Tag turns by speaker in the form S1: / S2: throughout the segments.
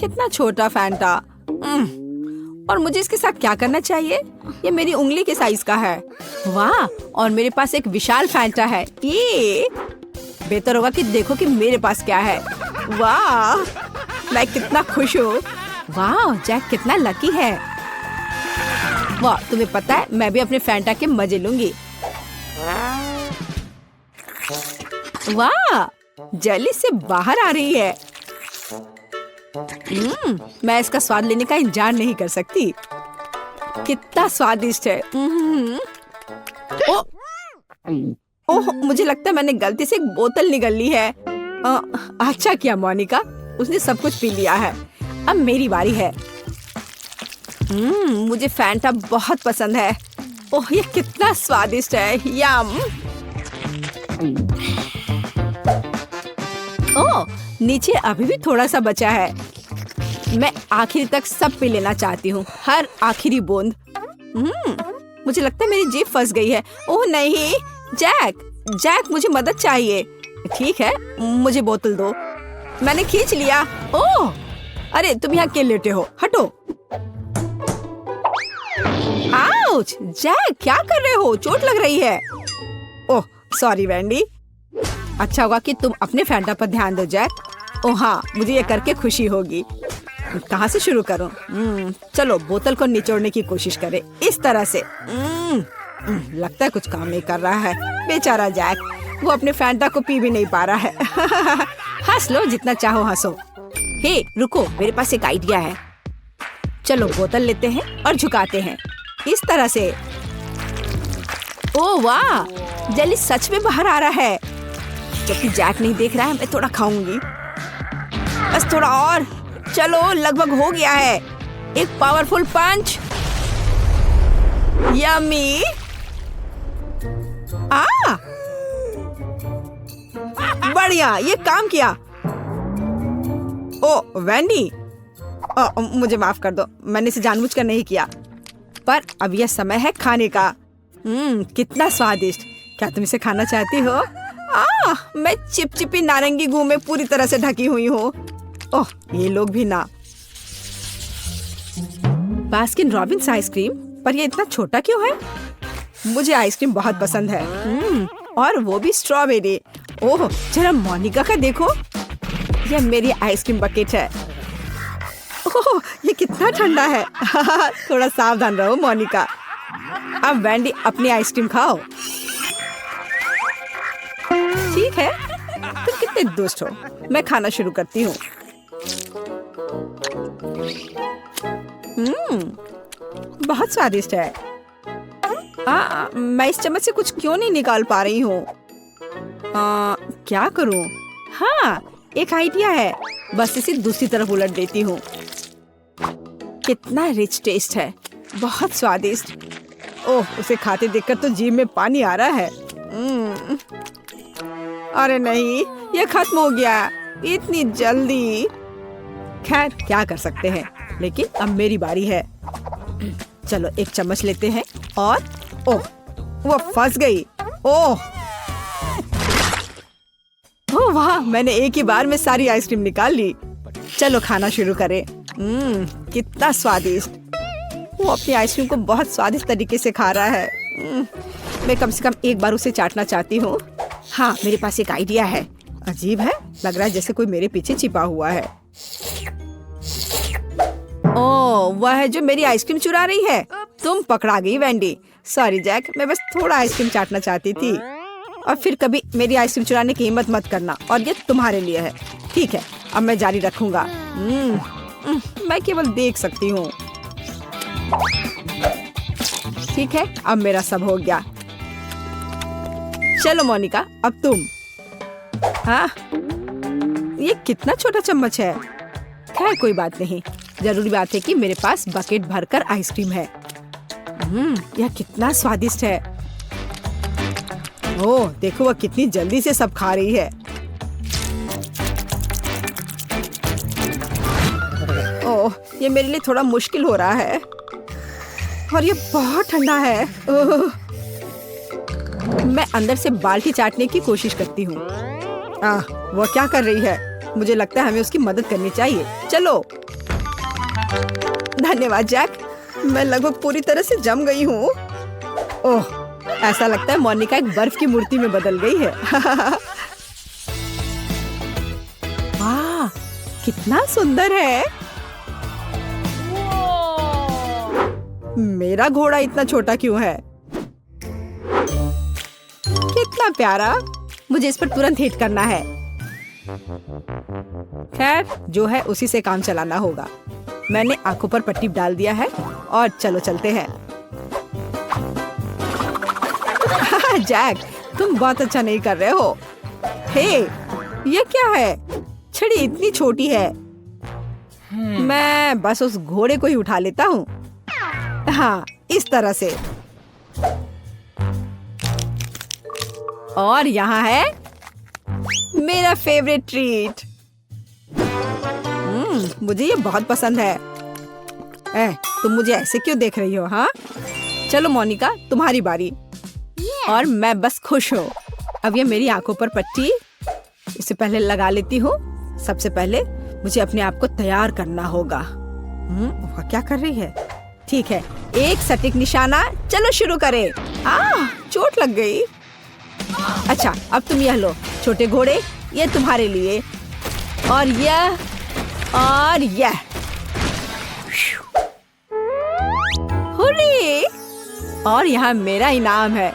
S1: कितना छोटा फैंटा। और मुझे इसके साथ क्या करना चाहिए? ये मेरी उंगली के साइज का है। वाह, और मेरे पास एक विशाल फैंटा है। ये बेहतर होगा कि देखो कि मेरे पास क्या है। वाह, मैं कितना खुश हूँ। वाह, जैक कितना लकी है। वाह, तुम्हें पता है मैं भी अपने फैंटा के मजे लूंगी। वाह, जेली से बाहर आ रही है। मैं इसका स्वाद लेने का इंतजार नहीं कर सकती। कितना स्वादिष्ट है। ओह, मुझे लगता है मैंने गलती से एक बोतल निगल ली है। अच्छा किया मोनिका, उसने सब कुछ पी लिया है। अब मेरी बारी है। मुझे फैंटा बहुत पसंद है। ओह, ये कितना स्वादिष्ट है। यम। ओह, नीचे अभी भी थोड़ा सा बचा है। मैं आखिर तक सब पी लेना चाहती हूँ, हर आखिरी बूंद। मुझे लगता है मेरी जीभ फंस गई है। ओह नहीं, जैक मुझे मदद चाहिए। ठीक है, मुझे बोतल दो। मैंने खींच लिया। ओह, अरे तुम यहाँ क्यों लेटे हो? हटो। आउच! जैक क्या कर रहे हो? चोट लग रही है। Oh sorry Vendée. अच्छा होगा कि तुम अपने फैंटा पर ध्यान दो जैक। ओह हाँ, मुझे ये करके खुशी होगी। कहाँ से शुरू करूं? चलो बोतल को निचोड़ने की कोशिश करें, इस तरह से। लगता है कुछ काम नहीं कर रहा है। बेचारा जैक, वो अपने फैंटा को पी भी नहीं पा रहा है। हंस लो जितना चाहो हंसो। हे रुको, मेरे पास एक आइडिया है। चलो बोतल लेते हैं और झुकाते हैं, इस तरह से। ओह वाह, जेली सच में बाहर आ रहा है। जबकि जैक नहीं देख रहा है, मैं थोड़ा खाऊंगी। बस थोड़ा और। चलो, लगभग हो गया है। एक पावरफुल पंच। यम्मी। बढ़िया, ये काम किया। ओ वैंडी, मुझे माफ कर दो, मैंने इसे जानबूझकर नहीं किया। पर अब यह समय है खाने का। कितना स्वादिष्ट। क्या तुम इसे खाना चाहती हो? मैं चिपचिपी नारंगी गू में पूरी तरह से ढकी हुई हूँ। ओह, ये लोग भी ना। बास्किन रॉबिन्स आइसक्रीम, पर ये इतना छोटा क्यों है? मुझे आइसक्रीम बहुत पसंद है। और वो भी स्ट्रॉबेरी। ओह, जरा मोनिका का देखो, यह मेरी आइसक्रीम बकेट है। ओह, ये कितना ठंडा है। थोड़ा सावधान रहो मोनिका। अब वैंडी अपनी आइसक्रीम खाओ। ठीक है, तुम कितने दुष्ट हो। मैं खाना शुरू करती हूँ। बहुत स्वादिष्ट है। मैं इस चम्मच से कुछ क्यों नहीं निकाल पा रही हूँ? क्या करूँ? हाँ, एक आइडिया है। बस इसे दूसरी तरफ उलट देती हूँ। कितना रिच टेस्ट है, बहुत स्वादिष्ट। ओह, उसे खाते देखकर तो जीभ में पानी आ रहा है। अरे नहीं, ये खत्म हो गया इतनी जल्दी। खैर क्या कर सकते हैं, लेकिन अब मेरी बारी है। चलो एक चम्मच लेते हैं और ओह, वो फंस गई। ओह वाह, मैंने एक ही बार में सारी आइसक्रीम निकाल ली। चलो खाना शुरू करें। कितना स्वादिष्ट। वो अपनी आइसक्रीम को बहुत स्वादिष्ट तरीके से खा रहा है। मैं कम से कम एक बार उसे चाटना चाहती हूँ। हाँ, मेरे पास एक आइडिया है। अजीब है, लग रहा है जैसे कोई मेरे पीछे छिपा हुआ है। ओह, वह है जो मेरी आइसक्रीम चुरा रही है। तुम पकड़ा गई वैंडी। सॉरी जैक, मैं बस थोड़ा आइसक्रीम चाटना चाहती थी। और फिर कभी मेरी आइसक्रीम चुराने की हिम्मत मत करना, और ये तुम्हारे लिए है। ठीक है, अब मैं जारी रखूंगा। मैं केवल देख सकती हूँ। ठीक है, अब मेरा सब हो गया। चलो मोनिका, अब तुम। हाँ, ये कितना छोटा चम्मच है। खैर कोई बात नहीं, जरूरी बात है कि मेरे पास बकेट भरकर आइसक्रीम है। यह कितना स्वादिष्ट है। ओह देखो, वह कितनी जल्दी से सब खा रही है। ओह, ये मेरे लिए थोड़ा मुश्किल हो रहा है, और ये बहुत ठंडा है। मैं अंदर से बाल्टी चाटने की कोशिश करती हूँ। वह क्या कर रही है? मुझे लगता है हमें उसकी मदद करनी चाहिए। चलो। धन्यवाद जैक, मैं लगभग पूरी तरह से जम गई हूँ। ओह, ऐसा लगता है मोनिका एक बर्फ की मूर्ति में बदल गई है। वाह, कितना सुंदर है। मेरा घोड़ा इतना छोटा क्यों है? कितना प्यारा। मुझे इस पर तुरंत हिट करना है। खैर, जो है उसी से काम चलाना होगा। मैंने आंखों पर पट्टी डाल दिया है और चलो चलते हैं। जैक, तुम बहुत अच्छा नहीं कर रहे हो। हे, ये क्या है? छड़ी इतनी छोटी है। मैं बस उस घोड़े को ही उठा लेता हूँ। हाँ, इस तरह से। और यहाँ है मेरा फेवरेट ट्रीट। मुझे ये बहुत पसंद है। तुम मुझे ऐसे क्यों देख रही हो? हाँ, चलो मोनिका, तुम्हारी बारी। और मैं बस खुश हूँ। अब ये मेरी आंखों पर पट्टी इससे पहले लगा लेती हूँ। सबसे पहले मुझे अपने आप को तैयार करना होगा। वह क्या कर रही है? ठीक है, एक सटीक निशाना। चलो शुरू करें। चोट लग गई। अच्छा, अब तुम यह लो छोटे घोड़े, ये तुम्हारे लिए। और यह और यह। हुर्रे! और यहाँ मेरा इनाम है।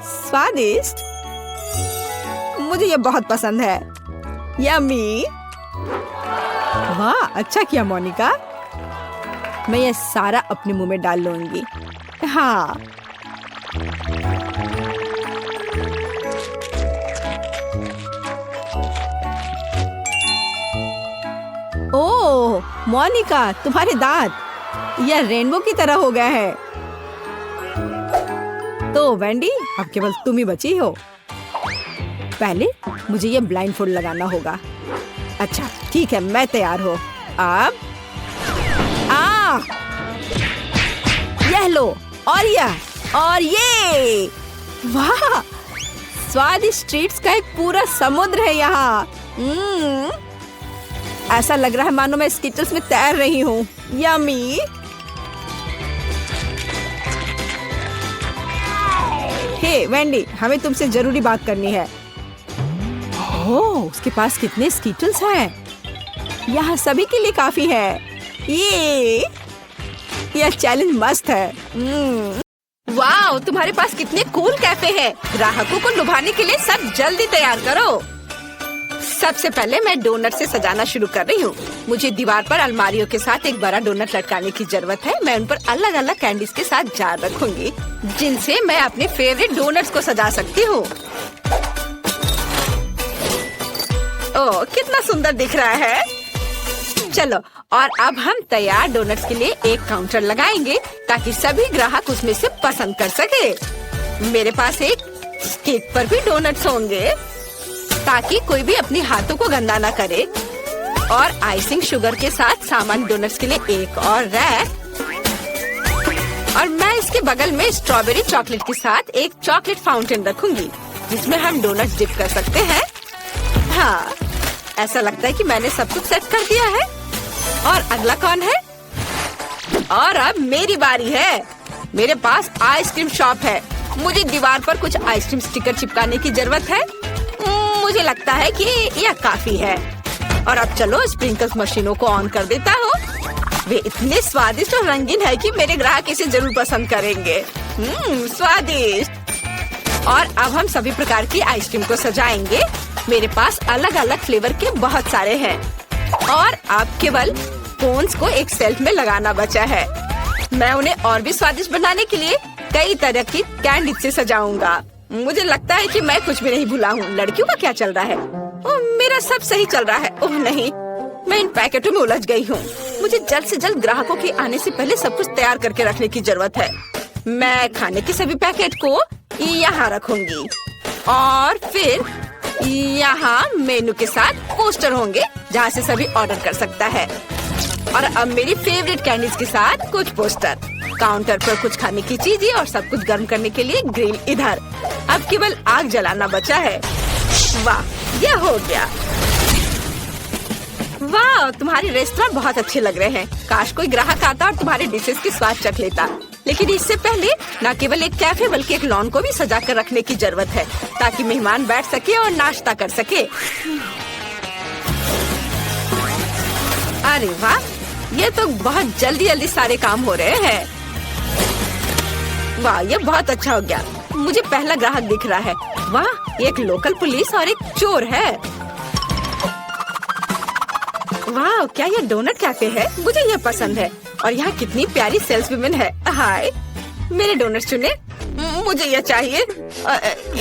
S1: स्वादिष्ट। मुझे ये बहुत पसंद है। यम्मी। वाह, अच्छा किया मोनिका। मैं ये सारा अपने मुंह में डाल लूंगी। हाँ, ओह मोनिका, तुम्हारे दांत यह रेनबो की तरह हो गया है। तो वेंडी, अब केवल तुम ही बची हो। पहले मुझे ये ब्लाइंडफोल्ड लगाना होगा। अच्छा, ठीक है, मैं तैयार हूँ। अब यह लो, और यह और ये। वाह, स्वादिष्ट ट्रीट्स का एक पूरा समुद्र है यहाँ। ऐसा लग रहा है मानो मैं स्किटल्स में तैर रही हूँ। यम्मी। हे वेंडी, हमें तुमसे जरूरी बात करनी है। ओह, उसके पास कितने स्किटल्स हैं। यहाँ सभी के लिए काफी है। यह चैलेंज मस्त है। वाह, तुम्हारे पास कितने कूल कैफे हैं। ग्राहकों को लुभाने के लिए सब जल्दी तैयार करो। सबसे पहले मैं डोनट से सजाना शुरू कर रही हूँ। मुझे दीवार पर अलमारियों के साथ एक बड़ा डोनट लटकाने की जरूरत है। मैं उन पर अलग अलग कैंडीज के साथ जार रखूंगी, जिनसे मैं अपने फेवरेट डोनट्स को सजा सकती हूँ। ओह, कितना सुंदर दिख रहा है। चलो, और अब हम तैयार डोनट्स के लिए एक काउंटर लगाएंगे ताकि सभी ग्राहक उसमें से पसंद कर सके। मेरे पास एक केक पर भी डोनट्स होंगे ताकि कोई भी अपने हाथों को गंदा ना करे। और आइसिंग शुगर के साथ सामान डोनट्स के लिए एक और रैक। और मैं इसके बगल में स्ट्रॉबेरी चॉकलेट के साथ एक चॉकलेट फाउंटेन रखूंगी, जिसमें हम डोनट्स डिप कर सकते हैं। हाँ, ऐसा लगता है कि मैंने सब कुछ सेट कर दिया है। और अगला कौन है? और अब मेरी बारी है। मेरे पास आइसक्रीम शॉप है। मुझे दीवार पर कुछ आइसक्रीम स्टिकर चिपकाने की जरूरत है। मुझे लगता है कि यह काफी है। और अब चलो स्प्रिंकल्स मशीनों को ऑन कर देता हूँ। वे इतने स्वादिष्ट और रंगीन है कि मेरे ग्राहक इसे जरूर पसंद करेंगे। स्वादिष्ट। और अब हम सभी प्रकार की आइसक्रीम को सजाएंगे। मेरे पास अलग अलग फ्लेवर के बहुत सारे हैं। और अब केवल कोन्स को एक शेल्फ में लगाना बचा है। मैं उन्हें और भी स्वादिष्ट बनाने के लिए कई तरह की कैंडी से सजाऊंगा। मुझे लगता है कि मैं कुछ भी नहीं भूला हूँ। लड़कियों का क्या चल रहा है? ओह, मेरा सब सही चल रहा है। ओह नहीं, मैं इन पैकेटों में उलझ गई हूँ। मुझे जल्द से जल्द ग्राहकों के आने से पहले सब कुछ तैयार करके रखने की जरूरत है। मैं खाने के सभी पैकेट को यहाँ रखूंगी और फिर यहाँ मेनू के साथ पोस्टर होंगे जहाँ से सभी ऑर्डर कर सकता है। और अब मेरी फेवरेट कैंडीज के साथ कुछ पोस्टर। काउंटर पर कुछ खाने की चीजें और सब कुछ गर्म करने के लिए ग्रिल इधर। अब केवल आग जलाना बचा है। वाह, यह हो गया। वाह, तुम्हारे रेस्टोरेंट बहुत अच्छे लग रहे हैं। काश कोई ग्राहक आता और तुम्हारे डिशेस की स्वाद चख लेता। लेकिन इससे पहले न केवल एक कैफे बल्कि एक लॉन को भी सजा कर रखने की जरूरत है, ताकि मेहमान बैठ सके और नाश्ता कर सके। अरे वाह, ये तो बहुत जल्दी जल्दी सारे काम हो रहे हैं। वाह, ये बहुत अच्छा हो गया। मुझे पहला ग्राहक दिख रहा है। वाह, एक लोकल पुलिस और एक चोर है। वाह, क्या ये डोनट कैफे है? मुझे ये पसंद है। और यहाँ कितनी प्यारी सेल्स वुमेन है। हाय, मेरे डोनट चुने। मुझे ये चाहिए।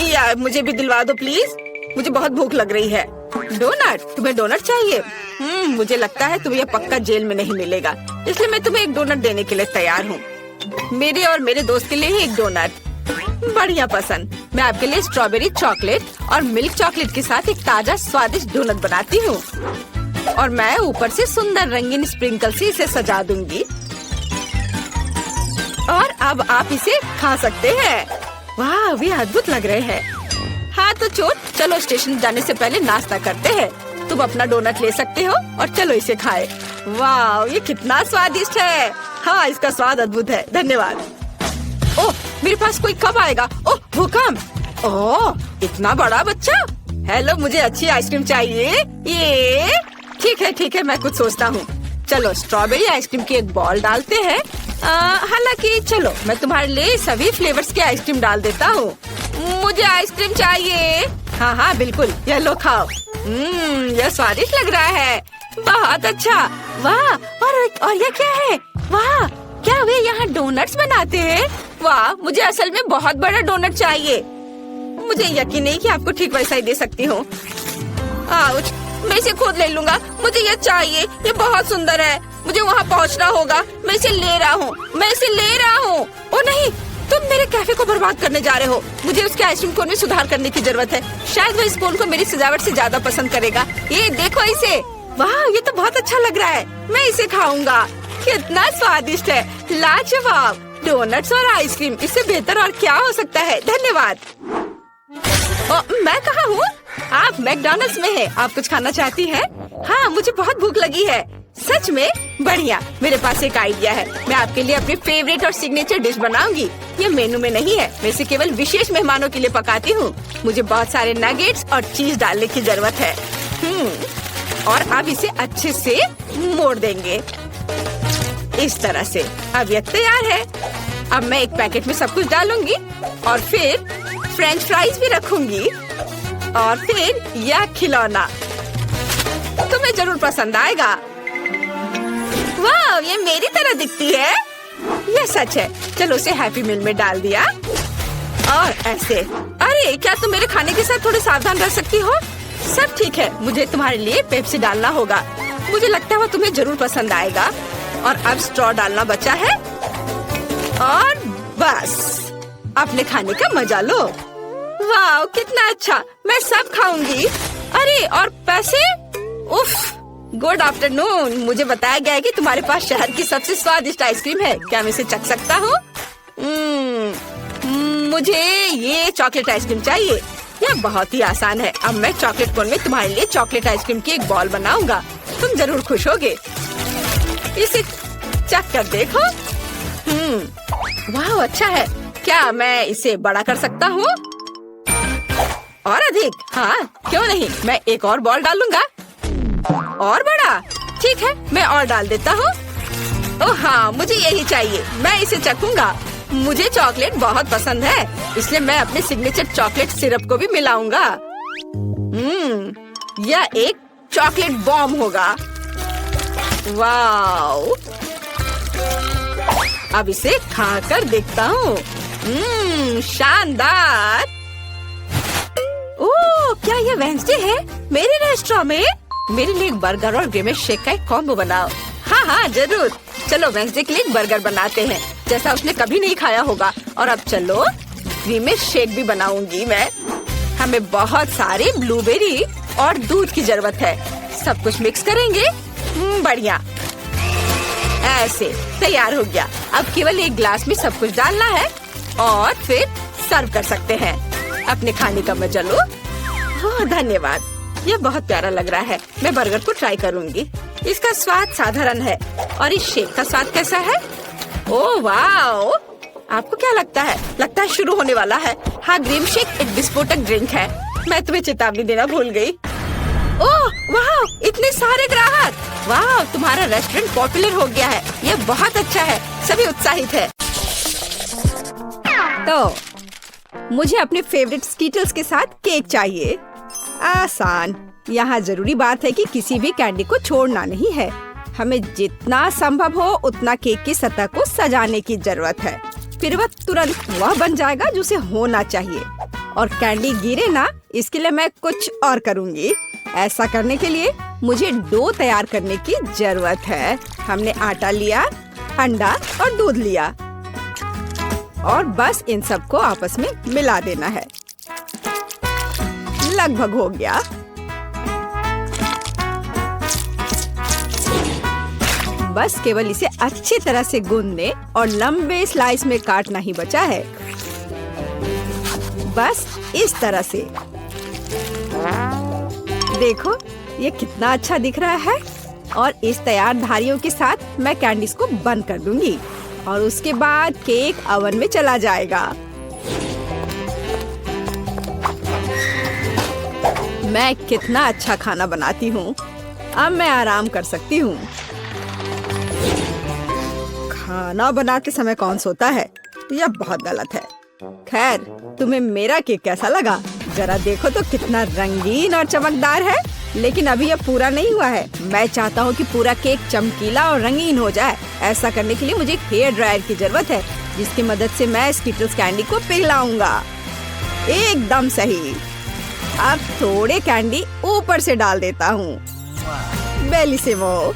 S1: या मुझे भी दिलवा दो प्लीज, मुझे बहुत भूख लग रही है। डोनट? तुम्हें डोनट चाहिए? मुझे लगता है तुम्हें पक्का जेल में नहीं मिलेगा, इसलिए मैं तुम्हें एक डोनट देने के लिए तैयार हूँ। मेरे और मेरे दोस्त के लिए ही एक डोनट। बढ़िया पसंद। मैं आपके लिए स्ट्रॉबेरी चॉकलेट और मिल्क चॉकलेट के साथ एक ताजा स्वादिष्ट डोनट बनाती हूँ, और मैं ऊपर से सुंदर रंगीन स्प्रिंकल से इसे सजा दूंगी। और अब आप इसे खा सकते हैं। वाह, वे अद्भुत लग रहे हैं। हाँ तो चोर, चलो स्टेशन जाने से पहले नाश्ता करते हैं। तुम अपना डोनट ले सकते हो और चलो इसे खाए। वाह, ये कितना स्वादिष्ट है। हाँ, इसका स्वाद अद्भुत है। धन्यवाद। ओह, मेरे पास कोई कब आएगा? ओह, भूकंप। ओह, इतना बड़ा बच्चा। हेलो, मुझे अच्छी आइसक्रीम चाहिए। ये ठीक है, मैं कुछ सोचता हूँ। चलो स्ट्रॉबेरी आइसक्रीम की एक बॉल डालते हैं। हालांकि चलो मैं तुम्हारे लिए सभी फ्लेवर्स की आइसक्रीम डाल देता हूँ। मुझे आइसक्रीम चाहिए। हाँ, बिल्कुल, ये लो खाओ। यह स्वादिष्ट लग रहा है। बहुत अच्छा। वाह, और ये क्या है? वाह, क्या वे यहाँ डोनट्स बनाते हैं? वाह, मुझे असल में बहुत बड़ा डोनट चाहिए। मुझे यकीन नहीं कि आपको ठीक वैसा ही दे सकती हूँ। मैं इसे खुद ले लूंगा। मुझे ये चाहिए, ये बहुत सुंदर है। मुझे वहाँ पहुँचना होगा। मैं इसे ले रहा हूँ। ओ नहीं, तुम मेरे कैफे को बर्बाद करने जा रहे हो। मुझे उसके आइसक्रीम कोन में सुधार करने की जरूरत है। शायद वो इस कोन को मेरी सजावट से ज्यादा पसंद करेगा। ये देखो इसे। वाह, ये तो बहुत अच्छा लग रहा है। मैं इसे खाऊंगा। कितना स्वादिष्ट है। लाजवाब। डोनट्स और आइसक्रीम, इससे बेहतर और क्या हो सकता है। धन्यवाद। मैं कहाँ हूँ? आप मैकडॉनल्ड्स में हैं। आप कुछ खाना चाहती हैं? हाँ, मुझे बहुत भूख लगी है। सच में? बढ़िया। मेरे पास एक आइडिया है। मैं आपके लिए अपनी फेवरेट और सिग्नेचर डिश बनाऊंगी। ये मेनू में नहीं है। मैं इसे केवल विशेष मेहमानों के लिए पकाती हूँ। मुझे बहुत सारे नगेट्स और चीज डालने की जरूरत है। और अब इसे अच्छे से मोड़ देंगे इस तरह से। अब ये तैयार है। अब मैं एक पैकेट में सब कुछ डालूंगी और फिर फ्रेंच फ्राइज भी रखूंगी, और फिर यह खिलौना तुम्हें जरूर पसंद आएगा। वाह, ये मेरी तरह दिखती है। ये सच है। चलो उसे हैप्पी मील में डाल दिया, और ऐसे। अरे, क्या तुम मेरे खाने के साथ थोड़े सावधान रह सकती हो? सब ठीक है। मुझे तुम्हारे लिए पेप्सी डालना होगा। मुझे लगता है वो तुम्हें जरूर पसंद आएगा। और अब स्ट्रॉ डालना बचा है, और बस अपने खाने का मजा लो। वाह, कितना अच्छा। मैं सब खाऊंगी। अरे, और पैसे? उफ, गुड आफ्टरनून। मुझे बताया गया है कि तुम्हारे पास शहर की सबसे स्वादिष्ट आइसक्रीम है। क्या मैं इसे चख सकता हूँ? मुझे ये चॉकलेट आइसक्रीम चाहिए। यह बहुत ही आसान है। अब मैं चॉकलेट कोन में तुम्हारे लिए चॉकलेट आइसक्रीम की एक बॉल बनाऊंगा। तुम जरूर खुश होगे। इसे चख कर देखो। वाह, अच्छा है। क्या मैं इसे बड़ा कर सकता हूँ? और अधिक? हाँ, क्यों नहीं। मैं एक और बॉल डालूंगा। और बड़ा? ठीक है, मैं और डाल देता हूँ। ओह हाँ, मुझे यही चाहिए। मैं इसे चखूंगा। मुझे चॉकलेट बहुत पसंद है, इसलिए मैं अपने सिग्नेचर चॉकलेट सिरप को भी मिलाऊंगा। यह एक चॉकलेट बॉम्ब होगा। वाओ, अब इसे खाकर देखता हूँ। शानदार। ओह, क्या ये वेंसडे है मेरे रेस्टोरेंट में? मेरे लिए एक बर्गर और ग्रेमेश शेक का एक कॉम्बो बनाओ। हाँ, जरूर। चलो वेंसडे के लिए एक बर्गर बनाते हैं, जैसा उसने कभी नहीं खाया होगा। और अब चलो ग्रेमेश शेक भी बनाऊंगी मैं। हमें बहुत सारी ब्लूबेरी और दूध की जरूरत है। सब कुछ मिक्स करेंगे। बढ़िया, ऐसे तैयार हो गया। अब केवल एक ग्लास में सब कुछ डालना है और फिर सर्व कर सकते हैं। अपने खाने का मजा लो। हाँ, धन्यवाद। ये बहुत प्यारा लग रहा है। मैं बर्गर को ट्राई करूंगी। इसका स्वाद साधारण है। और इस शेक का स्वाद कैसा है? Oh wow! आपको क्या लगता है? लगता है शुरू होने वाला है। हाँ, ग्रीन शेक एक विस्फोटक ड्रिंक है। मैं तुम्हें चेतावनी देना भूल गई। Oh wow! इतने सारे ग्राहक! वाओ! तुम्हारा रेस्टोरेंट पॉपुलर हो गया है। ये बहुत अच्छा है। सभी उत्साहित है। तो मुझे अपने फेवरेट स्कीटल्स के साथ केक चाहिए। आसान। यहाँ जरूरी बात है कि किसी भी कैंडी को छोड़ना नहीं है। हमें जितना संभव हो उतना केक की सतह को सजाने की जरूरत है। फिर वह तुरंत वह बन जाएगा जो उसे होना चाहिए। और कैंडी गिरे ना, इसके लिए मैं कुछ और करूँगी। ऐसा करने के लिए मुझे डो तैयार करने की जरूरत है। हमने आटा लिया, अंडा और दूध लिया और बस इन सबको आपस में मिला देना है। लगभग हो गया। बस केवल इसे अच्छी तरह से गूंदने और लंबे स्लाइस में काटना ही बचा है। बस इस तरह से। देखो ये कितना अच्छा दिख रहा है। और इस तैयार धारियों के साथ मैं कैंडीज को बंद कर दूंगी और उसके बाद केक ओवन में चला जाएगा। मैं कितना अच्छा खाना बनाती हूँ। अब मैं आराम कर सकती हूँ। खाना बनाते समय कौन सोता है? यह बहुत गलत है। खैर, तुम्हें मेरा केक कैसा लगा? जरा देखो तो कितना रंगीन और चमकदार है। लेकिन अभी यह पूरा नहीं हुआ है। मैं चाहता हूँ कि पूरा केक चमकीला और रंगीन हो जाए। ऐसा करने के लिए मुझे एक हेयर ड्रायर की जरूरत है, जिसकी मदद से मैं स्कीटल्स कैंडी को पिघलाऊंगा। एकदम सही। अब थोड़े कैंडी ऊपर से डाल देता हूँ। बेलिसिमो।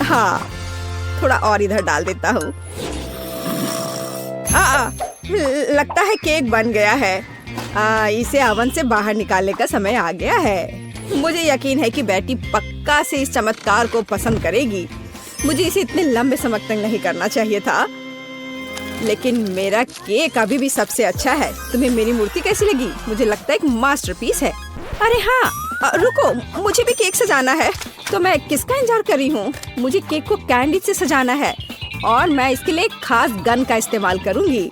S1: हाँ, थोड़ा और इधर डाल देता हूँ। लगता है केक बन गया है। इसे ओवन से बाहर निकालने का समय आ गया है। मुझे यकीन है कि बेटी पक्का से इस चमत्कार को पसंद करेगी। मुझे इसे इतने लंबे समय तक नहीं करना चाहिए था, लेकिन मेरा केक अभी भी सबसे अच्छा है। तुम्हें मेरी मूर्ति कैसी लगी? मुझे लगता है एक मास्टरपीस है। अरे हाँ, रुको, मुझे भी केक सजाना है। तो मैं किसका इंतजार कर रही हूँ? मुझे केक को कैंडी से सजाना है और मैं इसके लिए एक खास गन का इस्तेमाल करूँगी।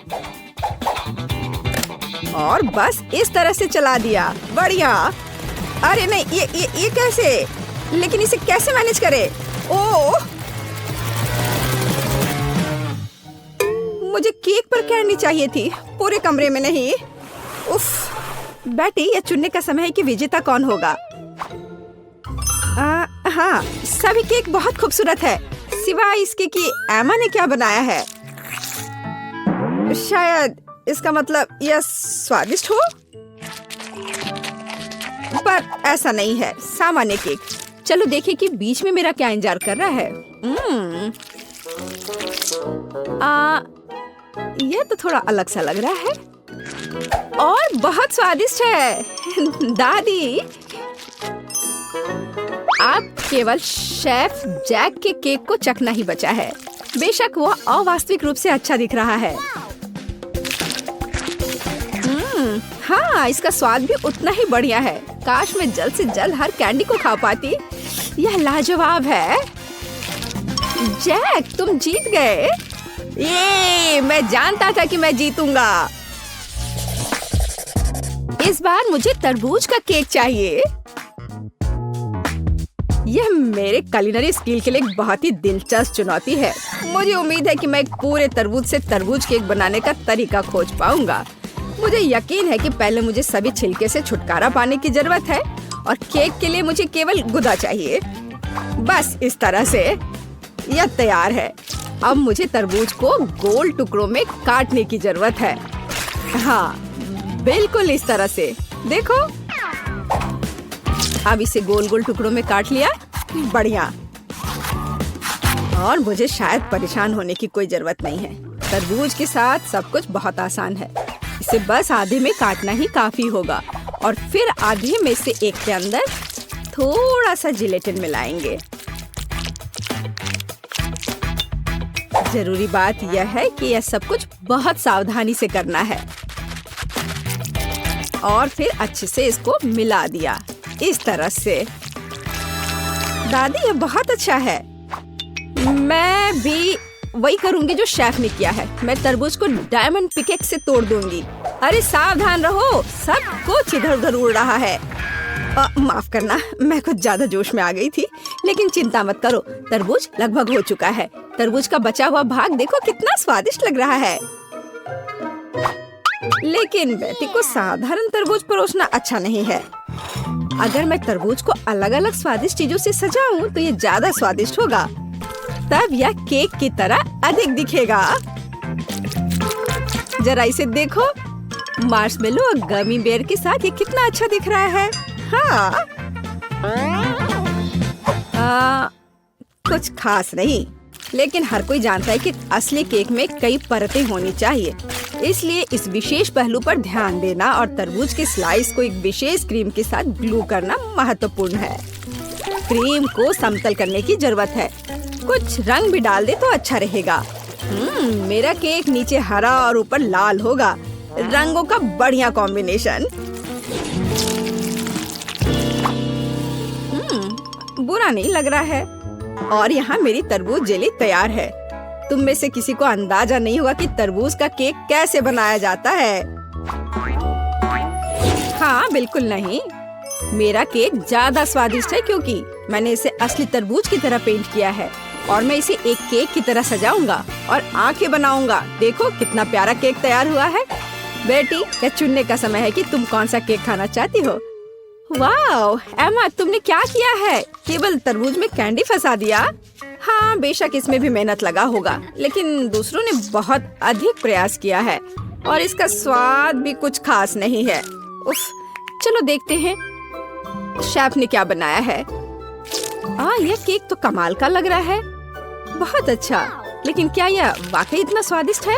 S1: और बस इस तरह से चला दिया। बढ़िया। अरे नहीं, ये कैसे? लेकिन इसे कैसे मैनेज करे? ओह, मुझे केक पर कैंडी चाहिए थी, पूरे कमरे में नहीं। उफ, बेटी, यह चुनने का समय है कि विजेता कौन होगा। हाँ, सभी केक बहुत खूबसूरत है, सिवाय इसके कि एमा ने क्या बनाया है। शायद इसका मतलब यह स्वादिष्ट हो, पर ऐसा नहीं है। सामान्य केक। चलो देखें कि बीच में मेरा क्या इंतजार कर रहा है। यह तो थोड़ा अलग सा लग रहा है और बहुत स्वादिष्ट है। दादी, आप केवल शेफ जैक के केक को चखना ही बचा है। बेशक वह अवास्तविक रूप से अच्छा दिख रहा है। हाँ, इसका स्वाद भी उतना ही बढ़िया है। काश मैं जल्द से जल्द हर कैंडी को खा पाती। यह लाजवाब है। जैक, तुम जीत गए। ये मैं जानता था कि मैं जीतूंगा। इस बार मुझे तरबूज का केक चाहिए। यह मेरे कुलिनरी स्किल के लिए एक बहुत ही दिलचस्प चुनौती है। मुझे उम्मीद है कि मैं एक पूरे तरबूज से तरबूज केक बनाने का तरीका खोज पाऊंगा। मुझे यकीन है कि पहले मुझे सभी छिलके से छुटकारा पाने की जरूरत है और केक के लिए मुझे केवल गुदा चाहिए। बस इस तरह से यह तैयार है। अब मुझे तरबूज को गोल टुकड़ों में काटने की जरूरत है। हाँ, बिल्कुल इस तरह से। देखो, अब इसे गोल गोल टुकड़ों में काट लिया। बढ़िया। और मुझे शायद परेशान होने की कोई जरूरत नहीं है। तरबूज के साथ सब कुछ बहुत आसान है। इसे बस आधे में काटना ही काफी होगा और फिर आधे में से एक के अंदर थोड़ा सा जिलेटिन मिलाएंगे। जरूरी बात यह है कि यह सब कुछ बहुत सावधानी से करना है। और फिर अच्छे से इसको मिला दिया। इस तरह से। दादी ये बहुत अच्छा है। मैं भी वही करूंगी जो शेफ ने किया है। मैं तरबूज को डायमंड पिकेक्स से तोड़ दूंगी। अरे सावधान रहो, सब कुछ इधर उधर उड़ रहा है। माफ करना, मैं कुछ ज्यादा जोश में आ गई थी। लेकिन चिंता मत करो, तरबूज लगभग हो चुका है। तरबूज का बचा हुआ भाग देखो कितना स्वादिष्ट लग रहा है। लेकिन बेटी को साधारण तरबूज परोसना अच्छा नहीं है। अगर मैं तरबूज को अलग अलग स्वादिष्ट चीजों से सजाऊं तो ये ज्यादा स्वादिष्ट होगा। तब यह केक की तरह अधिक दिखेगा। जरा इसे देखो, मार्शमेलो और गमी बेयर के साथ ये कितना अच्छा दिख रहा है। हाँ, कुछ खास नहीं, लेकिन हर कोई जानता है कि असली केक में कई परतें होनी चाहिए। इसलिए इस विशेष पहलू पर ध्यान देना और तरबूज के स्लाइस को एक विशेष क्रीम के साथ ग्लू करना महत्वपूर्ण है। क्रीम को समतल करने की जरूरत है। कुछ रंग भी डाल दे तो अच्छा रहेगा। मेरा केक नीचे हरा और ऊपर लाल होगा। रंगों का बढ़िया कॉम्बिनेशन। बुरा नहीं लग रहा है। और यहाँ मेरी तरबूज जेली तैयार है। तुम में से किसी को अंदाजा नहीं हुआ कि तरबूज का केक कैसे बनाया जाता है। हाँ, बिल्कुल नहीं। मेरा केक ज्यादा स्वादिष्ट है क्योंकि मैंने इसे असली तरबूज की तरह पेंट किया है। और मैं इसे एक केक की तरह सजाऊंगा और आंखें बनाऊंगा। देखो कितना प्यारा केक तैयार हुआ है। बेटी, यह चुनने का समय है कि तुम कौन सा केक खाना चाहती हो। वाह एमा, तुमने क्या किया है? केवल तरबूज में कैंडी फंसा दिया। हाँ, बेशक इसमें भी मेहनत लगा होगा, लेकिन दूसरों ने बहुत अधिक प्रयास किया है और इसका स्वाद भी कुछ खास नहीं है। उफ, चलो देखते हैं शेफ ने क्या बनाया है। यह केक तो कमाल का लग रहा है। बहुत अच्छा, लेकिन क्या यह वाकई इतना स्वादिष्ट है?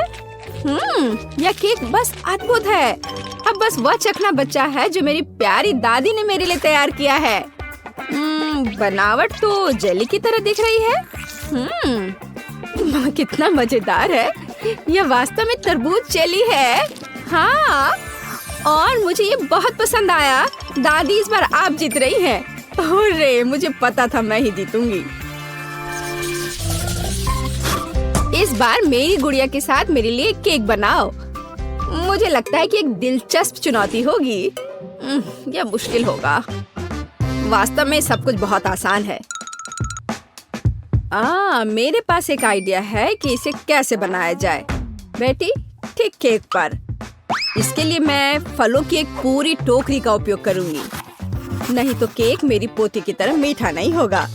S1: यह केक बस अद्भुत है। अब बस वह चखना बचा है जो मेरी प्यारी दादी ने मेरे लिए तैयार किया है। बनावट तो जेली की तरह दिख रही है। कितना मजेदार है। यह वास्तव में तरबूज जेली है। हाँ, और मुझे ये बहुत पसंद आया। दादी, इस बार आप जीत रही हैं। अरे, मुझे पता था मैं ही जीतूंगी। इस बार मेरी गुड़िया के साथ मेरे लिए केक बनाओ। मुझे लगता है कि एक दिलचस्प चुनौती होगी। यह मुश्किल होगा। वास्तव में सब कुछ बहुत आसान है। मेरे पास एक आइडिया है कि इसे कैसे बनाया जाए। बेटी, ठीक केक पर। इसके लिए मैं फलों की एक पूरी टोकरी का उपयोग करूंगी। नहीं तो केक मेरी पोती की तरह मीठा नहीं होगा।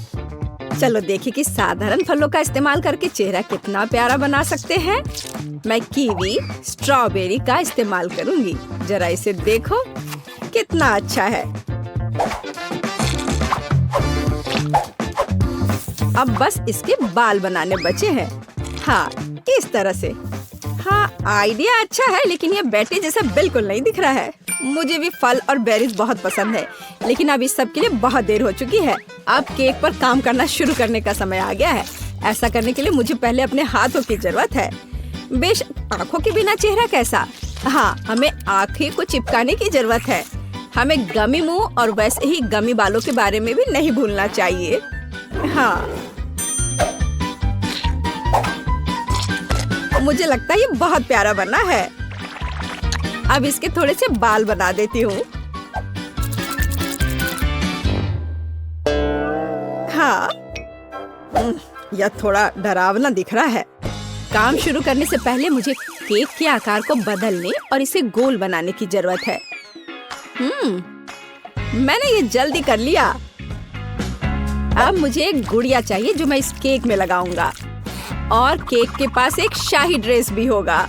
S1: चलो देखिए कि साधारण फलों का इस्तेमाल करके चेहरा कितना प्यारा बना सकते हैं। मैं कीवी, स्ट्रॉबेरी का इस्तेमाल करूंगी। जरा इसे देखो, कितना अच्छा है। अब बस इसके बाल बनाने बचे हैं। हाँ, इस तरह से। हाँ, आइडिया अच्छा है, लेकिन ये बैटरी जैसा बिल्कुल नहीं दिख रहा है। मुझे भी फल और बेरीज बहुत पसंद है, लेकिन अब इस सब के लिए बहुत देर हो चुकी है। अब केक पर काम करना शुरू करने का समय आ गया है। ऐसा करने के लिए मुझे पहले अपने हाथों की जरूरत है। बेशक आँखों के बिना चेहरा कैसा। हाँ, हमें आँखें को चिपकाने की जरूरत है। हमें गमी मुंह और वैसे ही गमी बालों के बारे में भी नहीं भूलना चाहिए। हाँ, मुझे लगता है ये बहुत प्यारा बना है। अब इसके थोड़े से बाल बना देती हूँ। हाँ, यह थोड़ा डरावना दिख रहा है। काम शुरू करने से पहले मुझे केक के आकार को बदलने और इसे गोल बनाने की जरूरत है। मैंने ये जल्दी कर लिया। अब मुझे एक गुड़िया चाहिए जो मैं इस केक में लगाऊंगा। और केक के पास एक शाही ड्रेस भी होगा।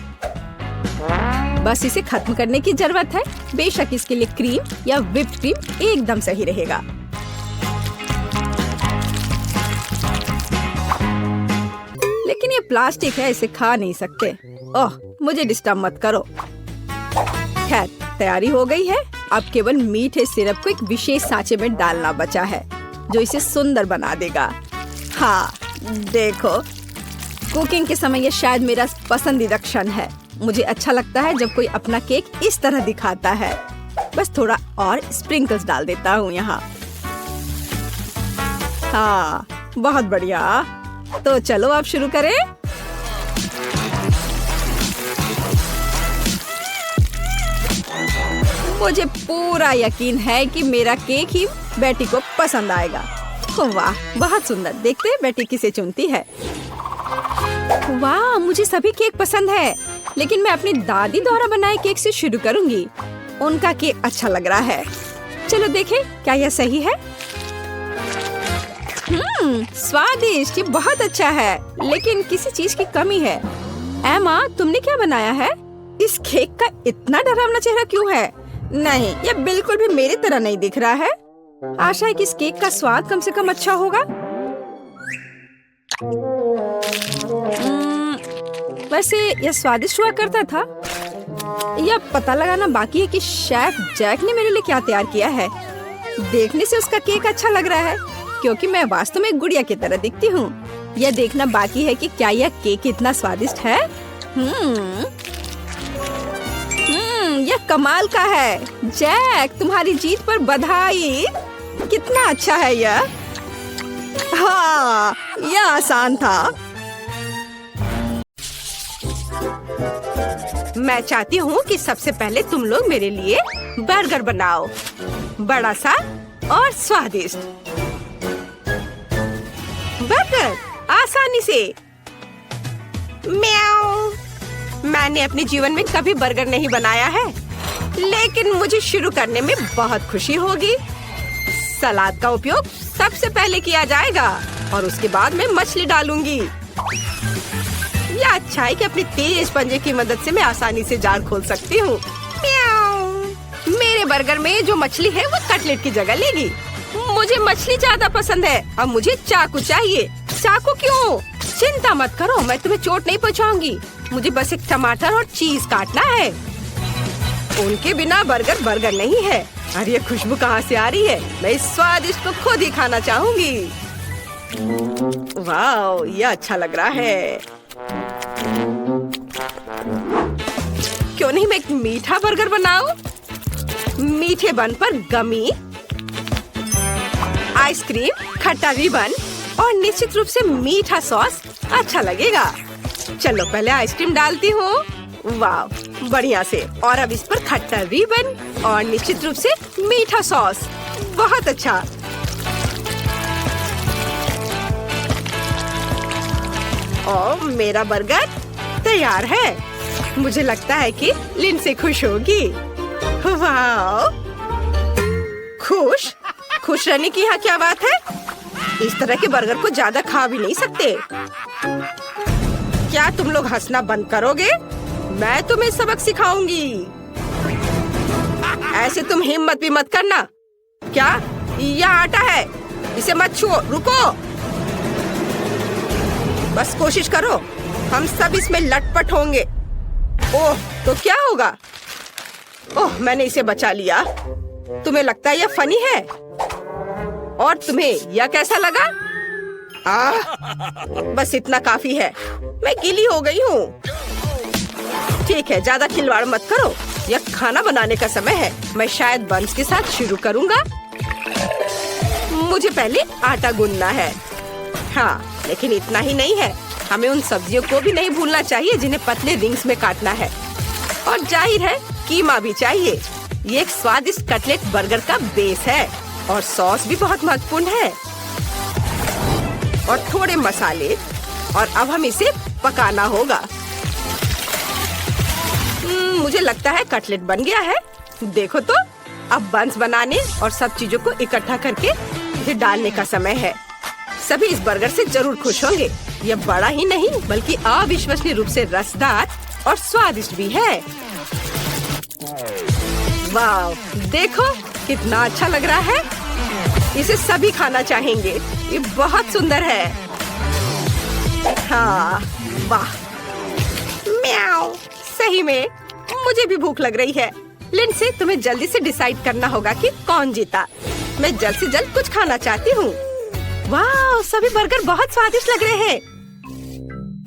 S1: बस इसे खत्म करने की जरूरत है। बेशक इसके लिए क्रीम या व्हिप्ड क्रीम एकदम सही रहेगा। लेकिन ये प्लास्टिक है, इसे खा नहीं सकते। ओह, मुझे डिस्टर्ब मत करो। खैर, तैयारी हो गई है। अब केवल मीठे सिरप को एक विशेष सांचे में डालना बचा है, जो इसे सुंदर बना देगा। हाँ, देखो, कुकिंग के समय ये शायद मेरा पसंदीदा क्षण है। मुझे अच्छा लगता है जब कोई अपना केक इस तरह दिखाता है। बस थोड़ा और स्प्रिंकल्स डाल देता हूँ यहाँ। हाँ, बहुत बढ़िया। तो चलो आप शुरू करें। मुझे पूरा यकीन है कि मेरा केक ही बेटी को पसंद आएगा। वाह, बहुत सुंदर। देखते हैं बेटी किसे चुनती है। वाह, मुझे सभी केक पसंद है, लेकिन मैं अपनी दादी द्वारा बनाए केक से शुरू करूंगी। उनका केक अच्छा लग रहा है। चलो देखें क्या यह सही है। स्वादिष्ट, ये बहुत अच्छा है, लेकिन किसी चीज की कमी है। एमा, तुमने क्या बनाया है? इस केक का इतना डरावना चेहरा क्यों है? नहीं, यह बिल्कुल भी मेरी तरह नहीं दिख रहा है। आशा है कि इस केक का स्वाद कम से कम अच्छा होगा। वैसे यह स्वादिष्ट हुआ करता था। यह पता लगाना बाकी है कि शेफ जैक ने मेरे लिए क्या तैयार किया है। देखने से उसका केक अच्छा लग रहा है, क्योंकि मैं वास्तव में एक गुड़िया की तरह दिखती हूँ। यह देखना बाकी है कि क्या यह केक इतना स्वादिष्ट है। यह कमाल का है। जैक, तुम्हारी जीत पर बधाई। कितना अच्छा है यह। हाँ, यह आसान था। मैं चाहती हूँ कि सबसे पहले तुम लोग मेरे लिए बर्गर बनाओ, बड़ा सा और स्वादिष्ट। बर्गर आसानी से। म्याऊ। मैंने अपने जीवन में कभी बर्गर नहीं बनाया है, लेकिन मुझे शुरू करने में बहुत खुशी होगी। सलाद का उपयोग सबसे पहले किया जाएगा और उसके बाद मैं मछली डालूंगी। यह अच्छा है कि अपनी तेज पंजे की मदद से मैं आसानी से जार खोल सकती हूँ। मेरे बर्गर में जो मछली है वो कटलेट की जगह लेगी। मुझे मछली ज्यादा पसंद है। अब मुझे चाकू चाहिए। चाकू क्यों? चिंता मत करो, मैं तुम्हें चोट नहीं पहुँचाऊंगी। मुझे बस एक टमाटर और चीज काटना है। उनके बिना बर्गर बर्गर नहीं है। अरे ये खुशबू कहाँ से आ रही है? मैं इस स्वादिष्ट को खुद ही खाना चाहूंगी। वाह, ये अच्छा लग रहा है। क्यों नहीं मैं एक मीठा बर्गर बनाऊं? मीठे बन पर गमी, आइसक्रीम, खट्टा रिबन और निश्चित रूप से मीठा सॉस अच्छा लगेगा। चलो पहले आइसक्रीम डालती हूँ। वाह, बढ़िया से। और अब इस पर खट्टा रिबन और निश्चित रूप से मीठा सॉस। बहुत अच्छा। और मेरा बर्गर तैयार है। मुझे लगता है कि लिंडसे खुश होगी। वाह, खुश खुश रहने की यहाँ क्या बात है? इस तरह के बर्गर को ज्यादा खा भी नहीं सकते। क्या तुम लोग हंसना बंद करोगे? मैं तुम्हें सबक सिखाऊंगी। ऐसे तुम हिम्मत भी मत करना। क्या यह आटा है? इसे मत छुओ। रुको, बस कोशिश करो। हम सब इसमें लटपट होंगे। ओह, तो क्या होगा? ओह, मैंने इसे बचा लिया। तुम्हें लगता है यह फनी है? और तुम्हें यह कैसा लगा? बस इतना काफी है। मैं गीली हो गई हूँ। ठीक है, ज्यादा खिलवाड़ मत करो। यह खाना बनाने का समय है। मैं शायद बंस के साथ शुरू करूँगा। मुझे पहले आटा गूंदना है। हाँ, लेकिन इतना ही नहीं है। हमें उन सब्जियों को भी नहीं भूलना चाहिए जिन्हें पतले रिंग्स में काटना है। और जाहिर है कीमा भी चाहिए। ये एक स्वादिष्ट कटलेट बर्गर का बेस है और सॉस भी बहुत महत्वपूर्ण है। और थोड़े मसाले। और अब हम इसे पकाना होगा। मुझे लगता है कटलेट बन गया है। देखो तो, अब बंस बनाने और सब चीजों को इकट्ठा करके इसे डालने का समय है। सभी इस बर्गर से जरूर खुश होंगे। यह बड़ा ही नहीं बल्कि अविश्वसनीय रूप से रसदार और स्वादिष्ट भी है। वाह, देखो कितना अच्छा लग रहा है। इसे सभी खाना चाहेंगे। ये बहुत सुंदर है। हाँ, वाह, म्याऊ। सही में मुझे भी भूख लग रही है। लिंडसे, तुम्हें जल्दी से डिसाइड करना होगा कि कौन जीता। मैं जल्द से जल्द कुछ खाना चाहती हूँ। वाह, सभी बर्गर बहुत स्वादिष्ट लग रहे हैं।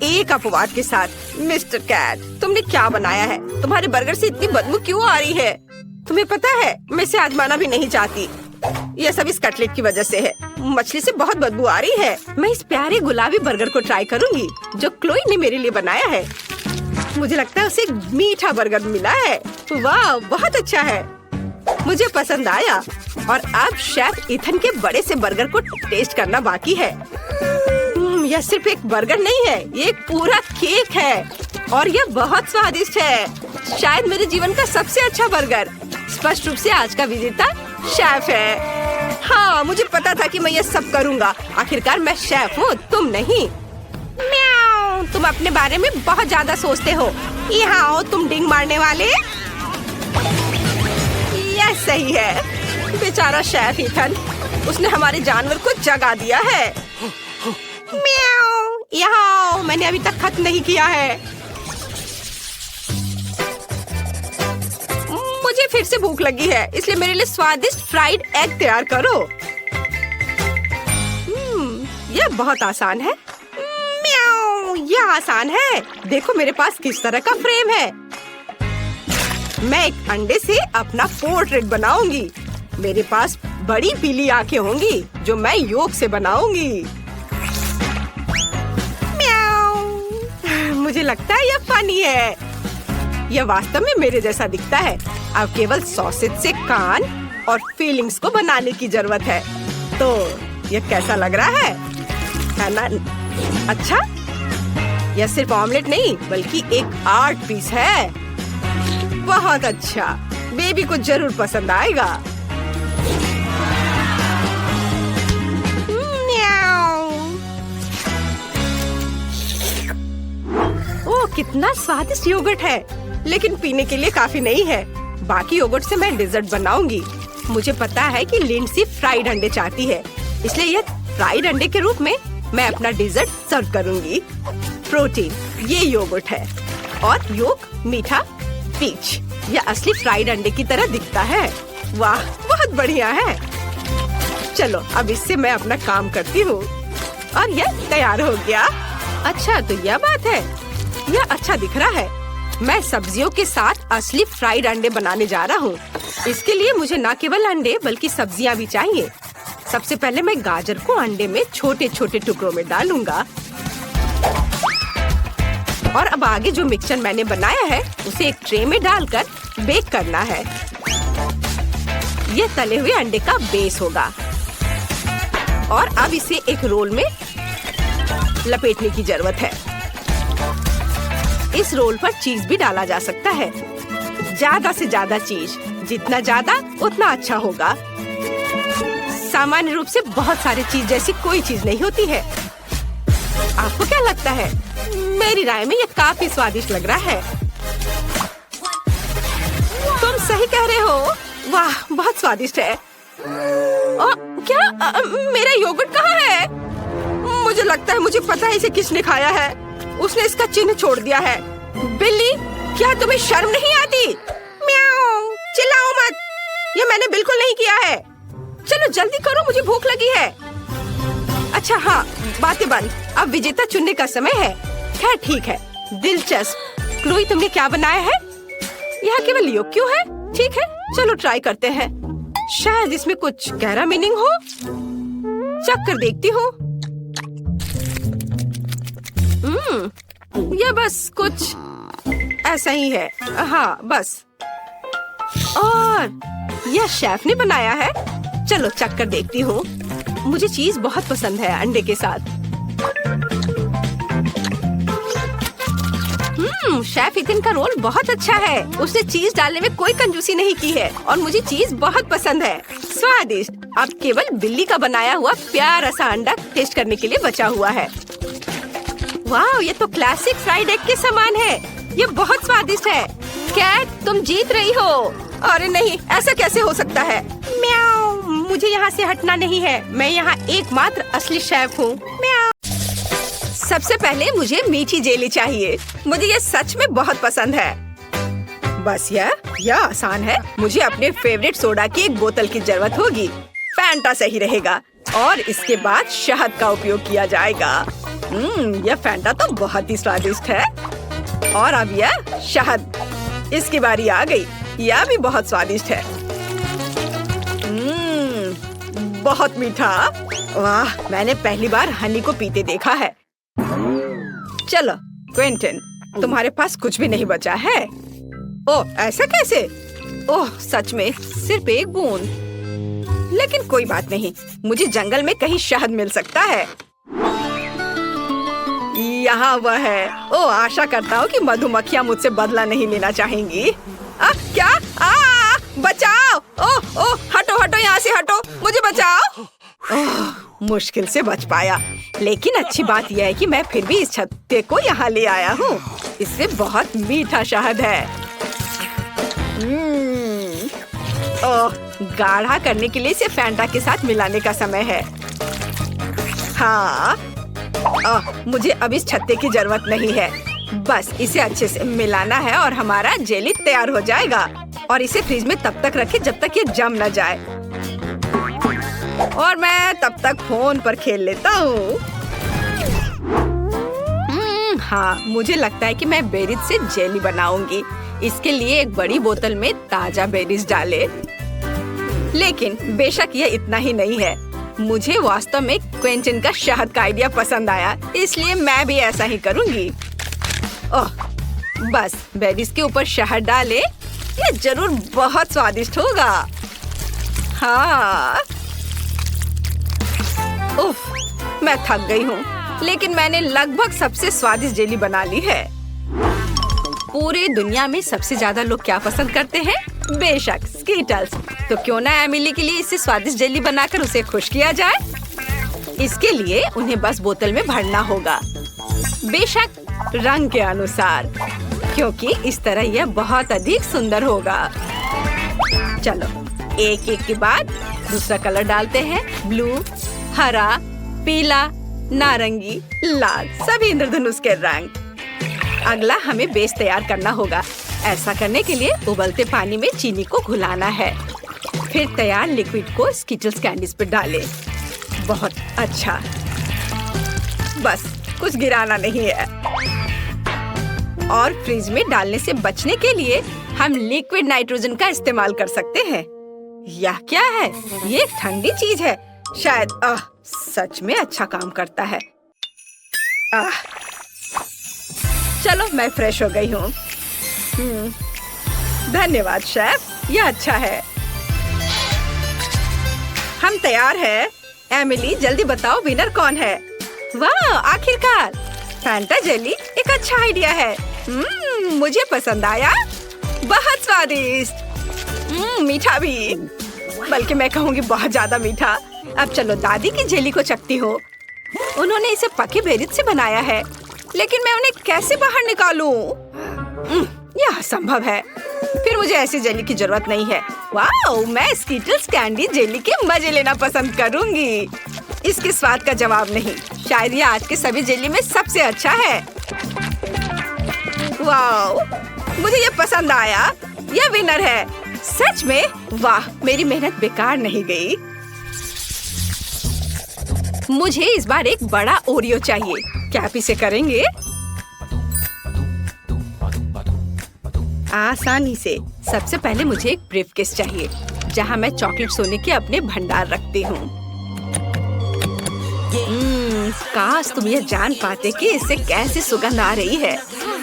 S1: एक अपवाद के साथ। मिस्टर कैट, तुमने क्या बनाया है? तुम्हारे बर्गर से इतनी बदबू क्यों आ रही है? तुम्हें पता है, मैं इसे आजमाना भी नहीं चाहती। यह सब इस कटलेट की वजह से है। मछली से बहुत बदबू आ रही है। मैं इस प्यारे गुलाबी बर्गर को ट्राई करूंगी जो क्लोई ने मेरे लिए बनाया है। मुझे लगता है उसे मीठा बर्गर मिला है। वाह, बहुत अच्छा है, मुझे पसंद आया। और अब शेफ इथन के बड़े से बर्गर को टेस्ट करना बाकी है। यह सिर्फ एक बर्गर नहीं है, ये एक पूरा केक है और यह बहुत स्वादिष्ट है। शायद मेरे जीवन का सबसे अच्छा बर्गर। स्पष्ट रूप से आज का विजेता शेफ है। हाँ, मुझे पता था कि मैं ये सब करूँगा। आखिरकार मैं शेफ हूँ, तुम नहीं। म्याऊ, तुम अपने बारे में बहुत ज्यादा सोचते हो। यहाँ आओ तुम डिंग मारने वाले। यह सही है। बेचारा शेफ इथन, उसने हमारे जानवर को जगा दिया है। म्याऊ, यहाँ आओ, मैंने अभी तक खत्म नहीं किया है। मुझे फिर से भूख लगी है, इसलिए मेरे लिए स्वादिष्ट फ्राइड एग तैयार करो। यह बहुत आसान है। म्याऊ, यह आसान है। देखो मेरे पास किस तरह का फ्रेम है। मैं एक अंडे से अपना पोर्ट्रेट बनाऊंगी। मेरे पास बड़ी पीली आंखें होंगी जो मैं योग से बनाऊंगी। म्याऊ, मुझे लगता है यह फनी है। यह वास्तव में मेरे जैसा दिखता है। अब केवल सॉसेज से कान और फीलिंग्स को बनाने की जरूरत है। तो यह कैसा लग रहा है ना? अच्छा, यह सिर्फ ऑमलेट नहीं बल्कि एक आर्ट पीस है। बहुत अच्छा, बेबी को जरूर पसंद आएगा। ओह, कितना स्वादिष्ट योगर्ट है, लेकिन पीने के लिए काफी नहीं है। बाकी योगर्ट से मैं डेजर्ट बनाऊंगी। मुझे पता है कि लिंडसी फ्राइड अंडे चाहती है, इसलिए यह फ्राइड अंडे के रूप में मैं अपना डेजर्ट सर्व करूंगी। प्रोटीन, ये योगर्ट है और योग मीठा पीच। यह असली फ्राइड अंडे की तरह दिखता है। वाह, बहुत बढ़िया है। चलो अब इससे मैं अपना काम करती हूँ और यह तैयार हो गया। अच्छा, तो यह बात है, यह अच्छा दिख रहा है। मैं सब्जियों के साथ असली फ्राइड अंडे बनाने जा रहा हूँ। इसके लिए मुझे न केवल अंडे बल्कि सब्जियाँ भी चाहिए। सबसे पहले मैं गाजर को अंडे में छोटे छोटे टुकड़ों में डालूंगा और अब आगे जो मिक्सचर मैंने बनाया है उसे एक ट्रे में डालकर बेक करना है। यह तले हुए अंडे का बेस होगा और अब इसे एक रोल में लपेटने की जरूरत है। इस रोल पर चीज भी डाला जा सकता है। ज्यादा से ज्यादा चीज, जितना ज्यादा उतना अच्छा होगा। सामान्य रूप से बहुत सारी चीज जैसी कोई चीज नहीं होती है। आपको क्या लगता है? मेरी राय में ये काफी स्वादिष्ट लग रहा है। तुम सही कह रहे हो। वाह, बहुत स्वादिष्ट है। क्या मेरा योगर्ट कहाँ है? मुझे लगता है मुझे पता है इसे किसने खाया है। उसने इसका चिन्ह छोड़ दिया है। बिल्ली, क्या तुम्हें शर्म नहीं आती? म्याऊ, चिल्लाओ मत, ये मैंने बिल्कुल नहीं किया है। चलो जल्दी करो, मुझे भूख लगी है। अच्छा हाँ, बातें बंद, अब विजेता चुनने का समय है। खैर ठीक है, दिलचस्प। क्लोई, तुमने क्या बनाया है? यहाँ केवल योग क्यों है? ठीक है, चलो ट्राई करते हैं। शायद इसमें कुछ गहरा मीनिंग हो। चख कर देखती हूँ। यह बस कुछ ऐसा ही है। हाँ बस। और यह शेफ ने बनाया है। चलो चख कर देखती हूँ। मुझे चीज बहुत पसंद है अंडे के साथ। शेफ इथन का रोल बहुत अच्छा है। उसने चीज डालने में कोई कंजूसी नहीं की है और मुझे चीज बहुत पसंद है। स्वादिष्ट। अब केवल बिल्ली का बनाया हुआ प्यारा सा अंडा टेस्ट करने के लिए बचा हुआ है। वाह, ये तो क्लासिक फ्राइड एग के समान है। ये बहुत स्वादिष्ट है। कैट, तुम जीत रही हो। अरे नहीं, ऐसा कैसे हो सकता है? म्याऊ, मुझे यहाँ से हटना नहीं है। मैं यहाँ एकमात्र असली शेफ हूँ। म्याऊ। सबसे पहले मुझे मीठी जेली चाहिए। मुझे ये सच में बहुत पसंद है। बस यह आसान है। मुझे अपने फेवरेट सोडा की एक बोतल की जरूरत होगी। फैंटा सही रहेगा और इसके बाद शहद का उपयोग किया जाएगा। यह फैंटा तो बहुत ही स्वादिष्ट है। और अब यह शहद, इसकी बारी आ गई। यह भी बहुत स्वादिष्ट है। बहुत मीठा। वाह, मैंने पहली बार हनी को पीते देखा है। चलो क्विंटन, तुम्हारे पास कुछ भी नहीं बचा है। ओह, ऐसा कैसे? ओह, सच में सिर्फ एक बूंद। लेकिन कोई बात नहीं, मुझे जंगल में कहीं शहद मिल सकता है। यहाँ वह है। ओह, आशा करता हूँ कि मधुमक्खियाँ मुझसे बदला नहीं लेना चाहेंगी। क्या? बचाओ! ओह ओह, हटो हटो, यहाँ से हटो, मुझे बचाओ। ओह, मुश्किल से बच पाया। लेकिन अच्छी बात यह है कि मैं फिर भी इस छत्ते को यहाँ ले आया हूँ। इससे बहुत मीठा शहद है। ओह, गाढ़ा करने के लिए इसे फैंटा के साथ मिलाने का समय है। हाँ, मुझे अब इस छत्ते की जरूरत नहीं है। बस इसे अच्छे से मिलाना है और हमारा जेली तैयार हो जाएगा। और इसे फ्रिज में तब तक रखें जब तक ये जम न जाए। और मैं तब तक फोन पर खेल लेता हूँ। हाँ, मुझे लगता है कि मैं बेरीज से जेली बनाऊंगी। इसके लिए एक बड़ी बोतल में ताजा बेरीज डालें। लेकिन बेशक यह इतना ही नहीं है। मुझे वास्तव में क्विंटन का शहद का आइडिया पसंद आया, इसलिए मैं भी ऐसा ही करूंगी। ओह, बस बेरीज के ऊपर शहद डालें। यह जरूर बहुत स्वादिष्ट होगा। हाँ। उफ, मैं थक गई हूँ, लेकिन मैंने लगभग सबसे स्वादिष्ट जेली बना ली है। पूरी दुनिया में सबसे ज्यादा लोग क्या पसंद करते हैं? बेशक स्कीटल्स। तो क्यों ना एमिली के लिए इससे स्वादिष्ट जेली बनाकर उसे खुश किया जाए। इसके लिए उन्हें बस बोतल में भरना होगा, बेशक रंग के अनुसार, क्योंकि इस तरह यह बहुत अधिक सुंदर होगा। चलो एक एक के बाद दूसरा कलर डालते हैं। ब्लू, हरा, पीला, नारंगी, लाल, सभी इंद्रधनुष के रंग। अगला हमें बेस तैयार करना होगा। ऐसा करने के लिए उबलते पानी में चीनी को घुलाना है। फिर तैयार लिक्विड को स्किटल्स कैंडीज पर डालें। बहुत अच्छा। बस कुछ गिराना नहीं है। और फ्रिज में डालने से बचने के लिए हम लिक्विड नाइट्रोजन का इस्तेमाल कर सकते हैं। यह क्या है? ये एक ठंडी चीज है। शायद सच में अच्छा काम करता है। चलो मैं फ्रेश हो गई हूँ। धन्यवाद शेफ, यह अच्छा है। हम तैयार हैं। एमिली, जल्दी बताओ विनर कौन है? वाह, आखिरकार फैंटा जेली एक अच्छा आइडिया है। मुझे पसंद आया। बहुत स्वादिष्ट। मीठा भी, बल्कि मैं कहूँगी बहुत ज्यादा मीठा। अब चलो दादी की जेली को चखती हो। उन्होंने इसे पके बेरीज से बनाया है, लेकिन मैं उन्हें कैसे बाहर निकालूं? यह असंभव है। फिर मुझे ऐसी जेली की जरूरत नहीं है। वाओ, मैं स्कीटल्स कैंडी जेली के मजे लेना पसंद करूंगी। इसके स्वाद का जवाब नहीं। शायद यह आज के सभी जेली में सबसे अच्छा है। वाओ, मुझे ये पसंद आया। यह विनर है। सच में? वाह, मेरी मेहनत बेकार नहीं गई। मुझे इस बार एक बड़ा ओरियो चाहिए। क्या आप इसे करेंगे? आसानी से। सबसे पहले मुझे एक ब्रीफकेस चाहिए, जहाँ मैं चॉकलेट सोने के अपने भंडार रखती हूँ। काश तुम यह जान पाते कि इससे कैसी सुगंध आ रही है।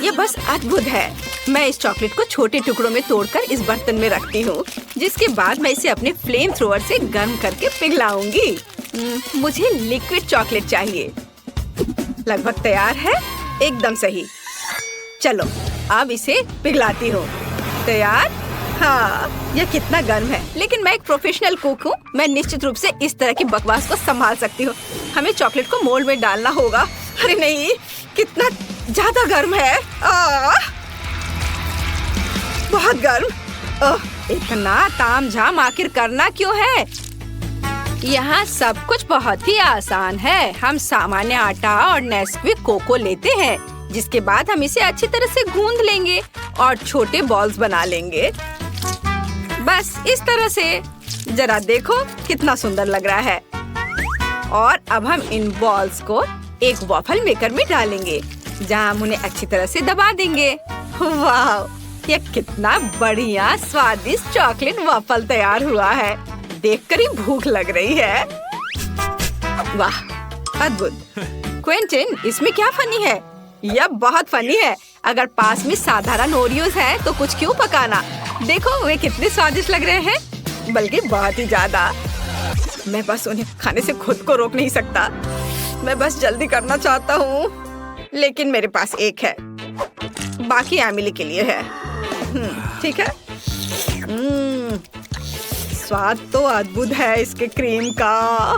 S1: यह बस अद्भुत है। मैं इस चॉकलेट को छोटे टुकड़ों में तोड़कर इस बर्तन में रखती हूँ, जिसके बाद मैं इसे अपने फ्लेम थ्रोअर से गर्म करके पिघलाऊंगी। मुझे लिक्विड चॉकलेट चाहिए। लगभग तैयार है। एकदम सही। चलो अब इसे पिघलाती हूँ। तैयार? हाँ, यह कितना गर्म है, लेकिन मैं एक प्रोफेशनल कुक हूँ। मैं निश्चित रूप से इस तरह की बकवास को संभाल सकती हूँ। हमें चॉकलेट को मोल्ड में डालना होगा। अरे नहीं, कितना ज्यादा गर्म है। बहुत गर्म। इतना तामझाम आखिर करना क्यों है? यहाँ सब कुछ बहुत ही आसान है। हम सामान्य आटा और नेस्क्विक कोको लेते हैं, जिसके बाद हम इसे अच्छी तरह से गूंद लेंगे और छोटे बॉल्स बना लेंगे। बस इस तरह से। जरा देखो कितना सुंदर लग रहा है। और अब हम इन बॉल्स को एक वॉफल मेकर में डालेंगे, जहाँ हम उन्हें अच्छी तरह से दबा देंगे। वाह, ये कितना बढ़िया स्वादिष्ट चॉकलेट वॉफल तैयार हुआ है। देखकर ही भूख लग रही है। वाह, अद्भुत। क्विंटन, इसमें क्या फनी है? यह बहुत फनी है। अगर पास में साधारण ओरियोज है तो कुछ क्यों पकाना। देखो वे कितने स्वादिष्ट लग रहे हैं, बल्कि बहुत ही ज्यादा। मैं बस उन्हें खाने से खुद को रोक नहीं सकता। मैं बस जल्दी करना चाहता हूँ, लेकिन मेरे पास एक है, बाकी एमिली के लिए है। ठीक है। स्वाद तो अद्भुत है इसके क्रीम का।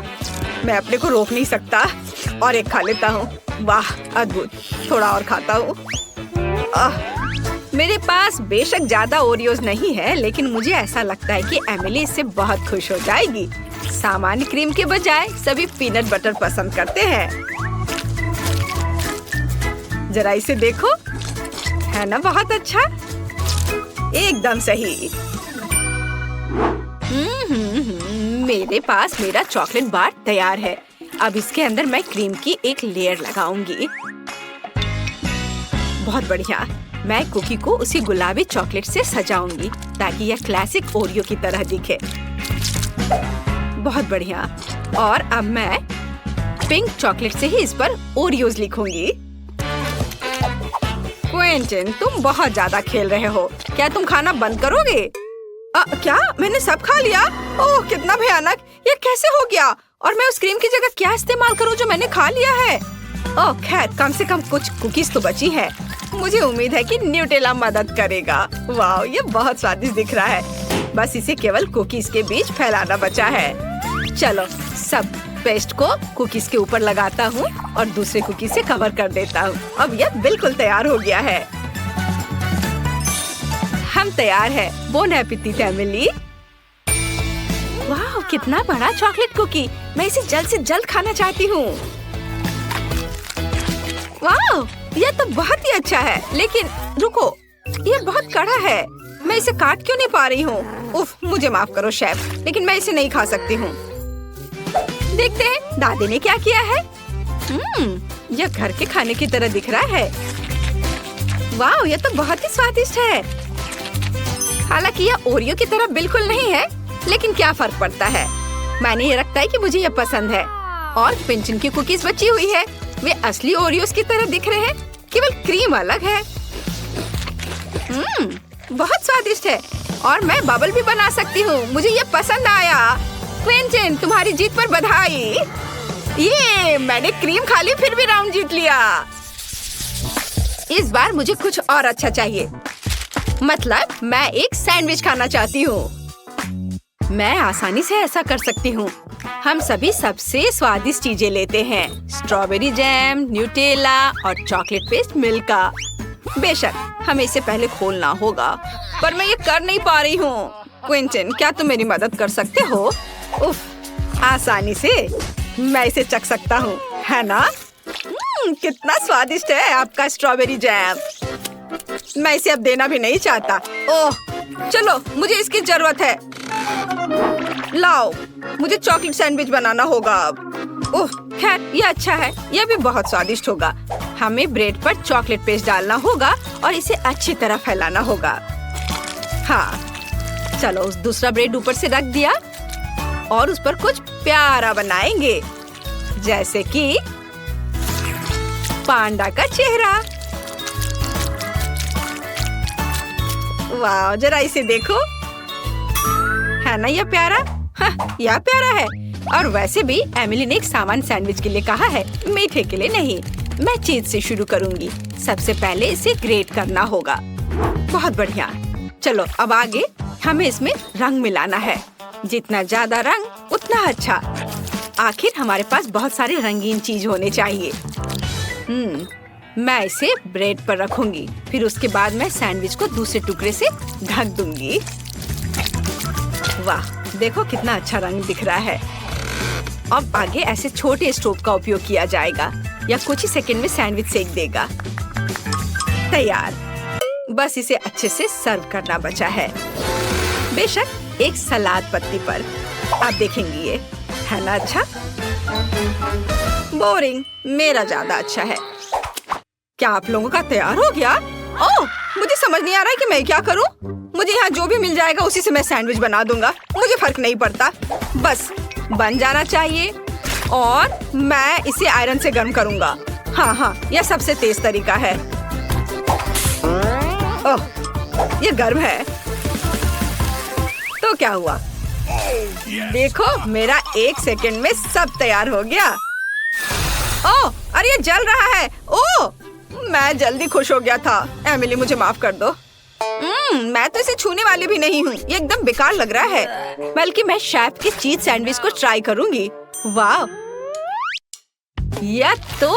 S1: मैं अपने को रोक नहीं सकता और एक खा लेता हूँ। वाह, अद्भुत। थोड़ा और खाता हूँ। मेरे पास बेशक ज्यादा ओरियोज नहीं है, लेकिन मुझे ऐसा लगता है कि एमिली इससे बहुत खुश हो जाएगी। सामान्य क्रीम के बजाय सभी पीनट बटर पसंद करते हैं। जरा इसे देखो, है ना बहुत अच्छा? एकदम सही। मेरे पास मेरा चॉकलेट बार तैयार है। अब इसके अंदर मैं क्रीम की एक लेयर लगाऊंगी। बहुत बढ़िया। मैं कुकी को उसी गुलाबी चॉकलेट से सजाऊंगी ताकि यह क्लासिक ओरियो की तरह दिखे। बहुत बढ़िया। और अब मैं पिंक चॉकलेट से ही इस पर ओरियोज लिखूंगी। क्विंटन, तुम बहुत ज्यादा खेल रहे हो। क्या तुम खाना बंद करोगे? क्या मैंने सब खा लिया? ओह, कितना भयानक। ये कैसे हो गया? और मैं उस क्रीम की जगह क्या इस्तेमाल करूं जो मैंने खा लिया है? ओह खैर, कम से कम कुछ कुकीज तो बची है। मुझे उम्मीद है कि न्यूटेला मदद करेगा। वाह, ये बहुत स्वादिष्ट दिख रहा है। बस इसे केवल कुकीज के बीच फैलाना बचा है। चलो, सब पेस्ट को कुकीज के ऊपर लगाता हूँ और दूसरे कुकीज से कवर कर देता हूँ। अब यह बिल्कुल तैयार हो गया है। हम तैयार है। Bone appétit Emily. वाह, कितना बड़ा चॉकलेट कुकी। मैं इसे जल्द से जल्द खाना चाहती हूँ। वाह, यह तो बहुत ही अच्छा है, लेकिन रुको, यह बहुत कड़ा है। मैं इसे काट क्यों नहीं पा रही हूँ? उफ, मुझे माफ करो शेफ, लेकिन मैं इसे नहीं खा सकती हूँ। देखते हैं दादी ने क्या किया है। यह घर के खाने की तरह दिख रहा है। वाह, यह तो बहुत ही स्वादिष्ट है। हालांकि यह ओरियो की तरह बिल्कुल नहीं है, लेकिन क्या फर्क पड़ता है। मैंने ये रखता है कि मुझे यह पसंद है। और क्विंटन की कुकीज बची हुई है। वे असली ओरियोस की तरह दिख रहे हैं, केवल क्रीम अलग है। बहुत स्वादिष्ट है। और मैं बबल भी बना सकती हूँ। मुझे ये पसंद आया। क्विंटन, तुम्हारी जीत पर बधाई। ये मैंने क्रीम खा ली, फिर भी राउंड जीत लिया। इस बार मुझे कुछ और अच्छा चाहिए। मतलब मैं एक सैंडविच खाना चाहती हूँ। मैं आसानी से ऐसा कर सकती हूँ। हम सभी सबसे स्वादिष्ट चीजें लेते हैं। स्ट्रॉबेरी जैम, न्यूटेला और चॉकलेट पेस्ट मिल्का। बेशक हमें इसे पहले खोलना होगा, पर मैं ये कर नहीं पा रही हूँ। क्विंटन, क्या तुम मेरी मदद कर सकते हो? उफ, आसानी से मैं इसे चख सकता हूँ, है ना? कितना स्वादिष्ट है आपका स्ट्रॉबेरी जैम। मैं इसे अब देना भी नहीं चाहता। ओह, चलो, मुझे इसकी जरूरत है। लाओ, मुझे चॉकलेट सैंडविच बनाना होगा अब। ओह, खैर ये अच्छा है। यह भी बहुत स्वादिष्ट होगा। हमें ब्रेड पर चॉकलेट पेस्ट डालना होगा और इसे अच्छी तरह फैलाना होगा। हाँ, चलो, उस दूसरा ब्रेड ऊपर से रख दिया और उस पर कुछ प्यारा बनाएंगे, जैसे कि पांडा का चेहरा। वाह, जरा इसे देखो, है ना यह प्यारा? हाँ, यह प्यारा है। और वैसे भी एमिली ने एक सामान्य सैंडविच के लिए कहा है, मीठे के लिए नहीं। मैं चीज से शुरू करूंगी। सबसे पहले इसे ग्रेट करना होगा। बहुत बढ़िया। चलो, अब आगे हमें इसमें रंग मिलाना है। जितना ज्यादा रंग उतना अच्छा। आखिर हमारे पास बहुत सारे रंगीन चीज होने चाहिए। मैं इसे ब्रेड पर रखूंगी। फिर उसके बाद मैं सैंडविच को दूसरे टुकड़े से ढक दूंगी। वाह, देखो कितना अच्छा रंग दिख रहा है। अब आगे ऐसे छोटे स्टोव का उपयोग किया जाएगा। यह कुछ ही सेकंड में सैंडविच सेक देगा। तैयार। बस इसे अच्छे से सर्व करना बचा है। बेशक एक सलाद पत्ती पर। आप देखेंगी ये, है ना अच्छा? बोरिंग, मेरा ज्यादा अच्छा है। क्या आप लोगों का तैयार हो गया? ओह, मुझे समझ नहीं आ रहा है कि मैं क्या करूं। मुझे यहाँ जो भी मिल जाएगा उसी से मैं सैंडविच बना दूंगा। मुझे फर्क नहीं पड़ता, बस बन जाना चाहिए। और मैं इसे आयरन से गर्म करूंगा। हाँ हाँ, यह सबसे तेज तरीका है। ओह, ये गर्म है। तो क्या हुआ? देखो, मेरा 1 सेकंड में सब तैयार हो गया। ओह, अरे ये जल रहा है। ओह, मैं जल्दी खुश हो गया था। एमिली, मुझे माफ कर दो। मैं तो इसे छूने वाली भी नहीं हूँ। ये एकदम बेकार लग रहा है। बल्कि मैं शेफ के चीज सैंडविच को ट्राई करूंगी। वाह, यह तो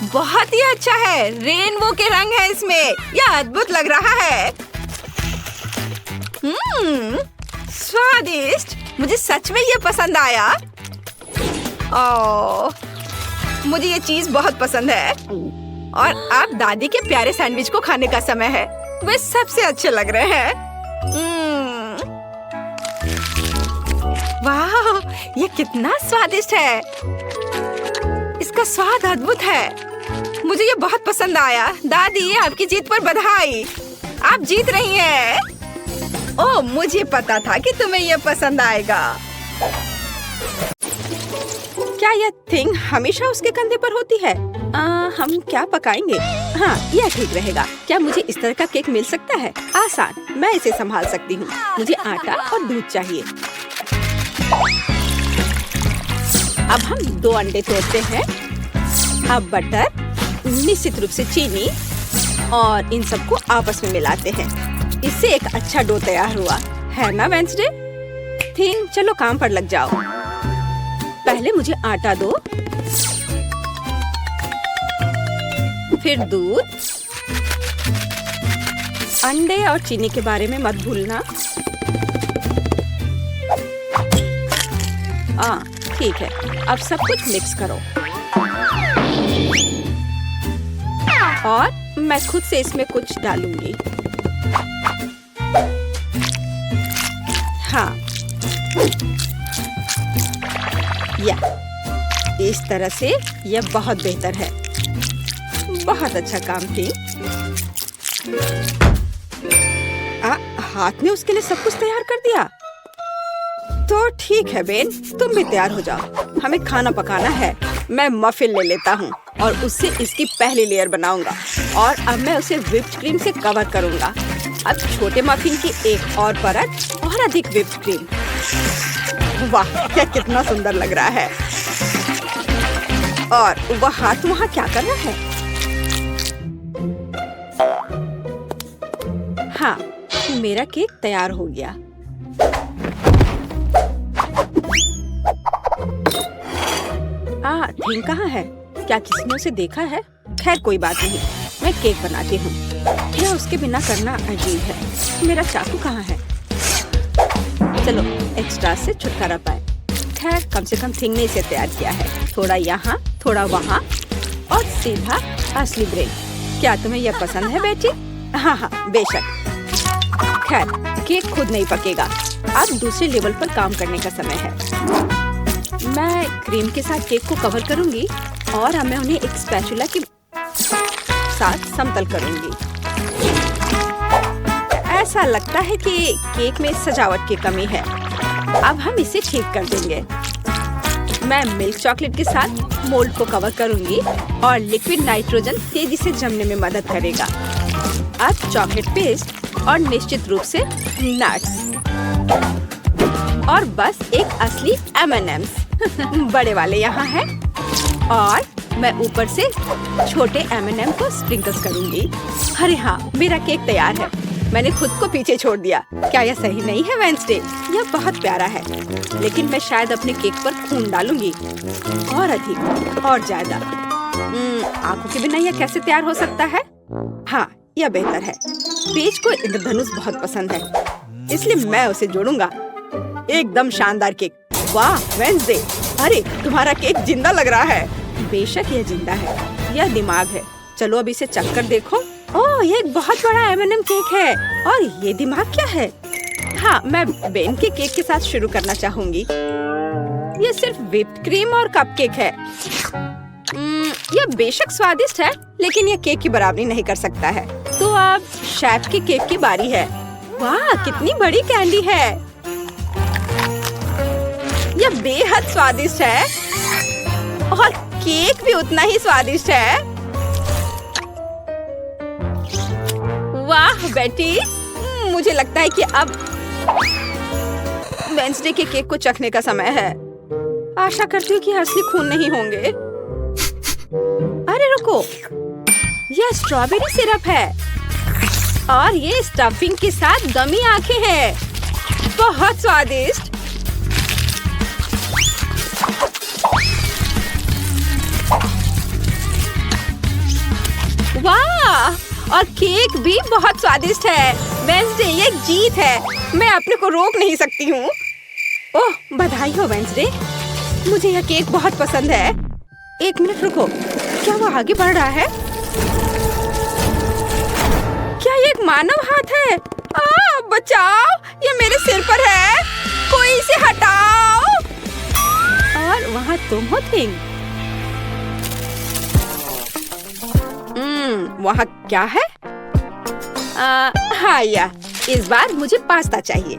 S1: बहुत ही अच्छा है। रेनबो के रंग है इसमें। यह अद्भुत लग रहा है। स्वादिष्ट। मुझे सच में ये पसंद आया। ओह, मुझे ये चीज बहुत पसंद है। और अब दादी के प्यारे सैंडविच को खाने का समय है। वे सबसे अच्छे लग रहे हैं। वाह, ये कितना स्वादिष्ट है। इसका स्वाद अद्भुत है। मुझे ये बहुत पसंद आया। दादी, आपकी जीत पर बधाई। आप जीत रही हैं। ओह, मुझे पता था कि तुम्हें ये पसंद आएगा। क्या यह थिंग हमेशा उसके कंधे पर होती है? हम क्या पकाएंगे? हाँ, यह ठीक रहेगा। क्या मुझे इस तरह का केक मिल सकता है? आसान, मैं इसे संभाल सकती हूँ। मुझे आटा और दूध चाहिए। अब हम 2 अंडे तोड़ते हैं। अब बटर, निश्चित रूप से चीनी, और इन सबको आपस में मिलाते हैं। इससे एक अच्छा डो तैयार हुआ है ना वेंसडे? थिंग, चलो काम पर लग जाओ। पहले मुझे आटा दो, फिर दूध, अंडे और चीनी के बारे में मत भूलना। ठीक है, अब सब कुछ मिक्स करो। और मैं खुद से इसमें कुछ डालूंगी। हाँ, या इस तरह से यह बहुत बेहतर है। बहुत अच्छा काम थी। हाथ ने उसके लिए सब कुछ तैयार कर दिया। तो ठीक है बेन, तुम भी तैयार हो जाओ। हमें खाना पकाना है। मैं मफिन ले लेता हूँ और उससे इसकी पहली लेयर बनाऊंगा। और अब मैं उसे व्हिप्ड क्रीम से कवर करूंगा। अब छोटे मफिन की एक और परत और अधिक व्हिप्ड क्रीम। वाह, क्या कितना सुंदर लग रहा है। और वह हाथ वहाँ क्या कर रहा है? हाँ, मेरा केक तैयार हो गया। थिंग कहाँ है? क्या किसी ने उसे देखा है? खैर कोई बात नहीं, मैं केक बनाती हूँ। यह उसके बिना करना अजीब है। मेरा चाकू कहाँ है? चलो, एक्स्ट्रा से छुटकारा पाए। खैर, कम से कम थिंग ने इसे तैयार किया है। थोड़ा यहाँ, थोड़ा वहाँ, और सीधा असली ब्रेड। क्या तुम्हें यह पसंद है बेटी? हाँ हाँ, बेशक। खैर, केक खुद नहीं पकेगा। अब दूसरे लेवल पर काम करने का समय है। मैं क्रीम के साथ केक को कवर करूंगी और अब मैं उन्हें एक स्पैचुला के साथ समतल करूंगी। ऐसा लगता है कि केक में सजावट की कमी है। अब हम इसे ठीक कर देंगे। मैं मिल्क चॉकलेट के साथ मोल्ड को कवर करूंगी और लिक्विड नाइट्रोजन तेजी से जमने में मदद करेगा। अब चॉकलेट पेस्ट और निश्चित रूप से नट्स और बस एक असली M&M's बड़े वाले यहाँ हैं। और मैं ऊपर से छोटे M&M को स्प्रिंकल्स करूंगी। अरे हाँ, मेरा केक तैयार है। मैंने खुद को पीछे छोड़ दिया। क्या यह सही नहीं है वेंसडे? यह बहुत प्यारा है, लेकिन मैं शायद अपने केक पर खून डालूंगी और अधिक और ज्यादा। आंखों के बिना यह कैसे तैयार हो सकता है? हाँ, यह बेहतर है। पेज को इंद्रधनुष बहुत पसंद है, इसलिए मैं उसे जोड़ूंगा। एकदम शानदार केक। वाह वेंसडे, अरे तुम्हारा केक जिंदा लग रहा है। बेशक यह जिंदा है, यह दिमाग है। चलो अब इसे चख कर देखो। ओह, ये एक बहुत बड़ा M&M केक है। और ये दिमाग क्या है? हाँ, मैं बेन के केक के साथ शुरू करना चाहूंगी। ये सिर्फ व्हिप्ड क्रीम और कपकेक है। यह बेशक स्वादिष्ट है, लेकिन यह केक की बराबरी नहीं कर सकता है। तो अब शेफ की केक की बारी है। वाह, कितनी बड़ी कैंडी है। यह बेहद स्वादिष्ट है और केक भी उतना ही स्वादिष्ट है। वाह बेटी, मुझे लगता है कि अब वेंसडे के केक को चखने का समय है। आशा करती हूँ कि असली खून नहीं होंगे। अरे रुको, यह स्ट्रॉबेरी सिरप है और ये स्टफिंग के साथ गमी आंखें हैं। बहुत स्वादिष्ट। वाह, और केक भी बहुत स्वादिष्ट है। वेंसडे, ये जीत है। मैं अपने को रोक नहीं सकती हूँ। ओह, बधाई हो वेंसडे, मुझे यह केक बहुत पसंद है। एक मिनट रुको, क्या वो आगे बढ़ रहा है? क्या ये एक मानव हाथ है? बचाओ, ये मेरे सिर पर है। कोई इसे हटाओ। और वहाँ तुम हो थिंग। वहाँ क्या है? हाँ, इस बार मुझे पास्ता चाहिए।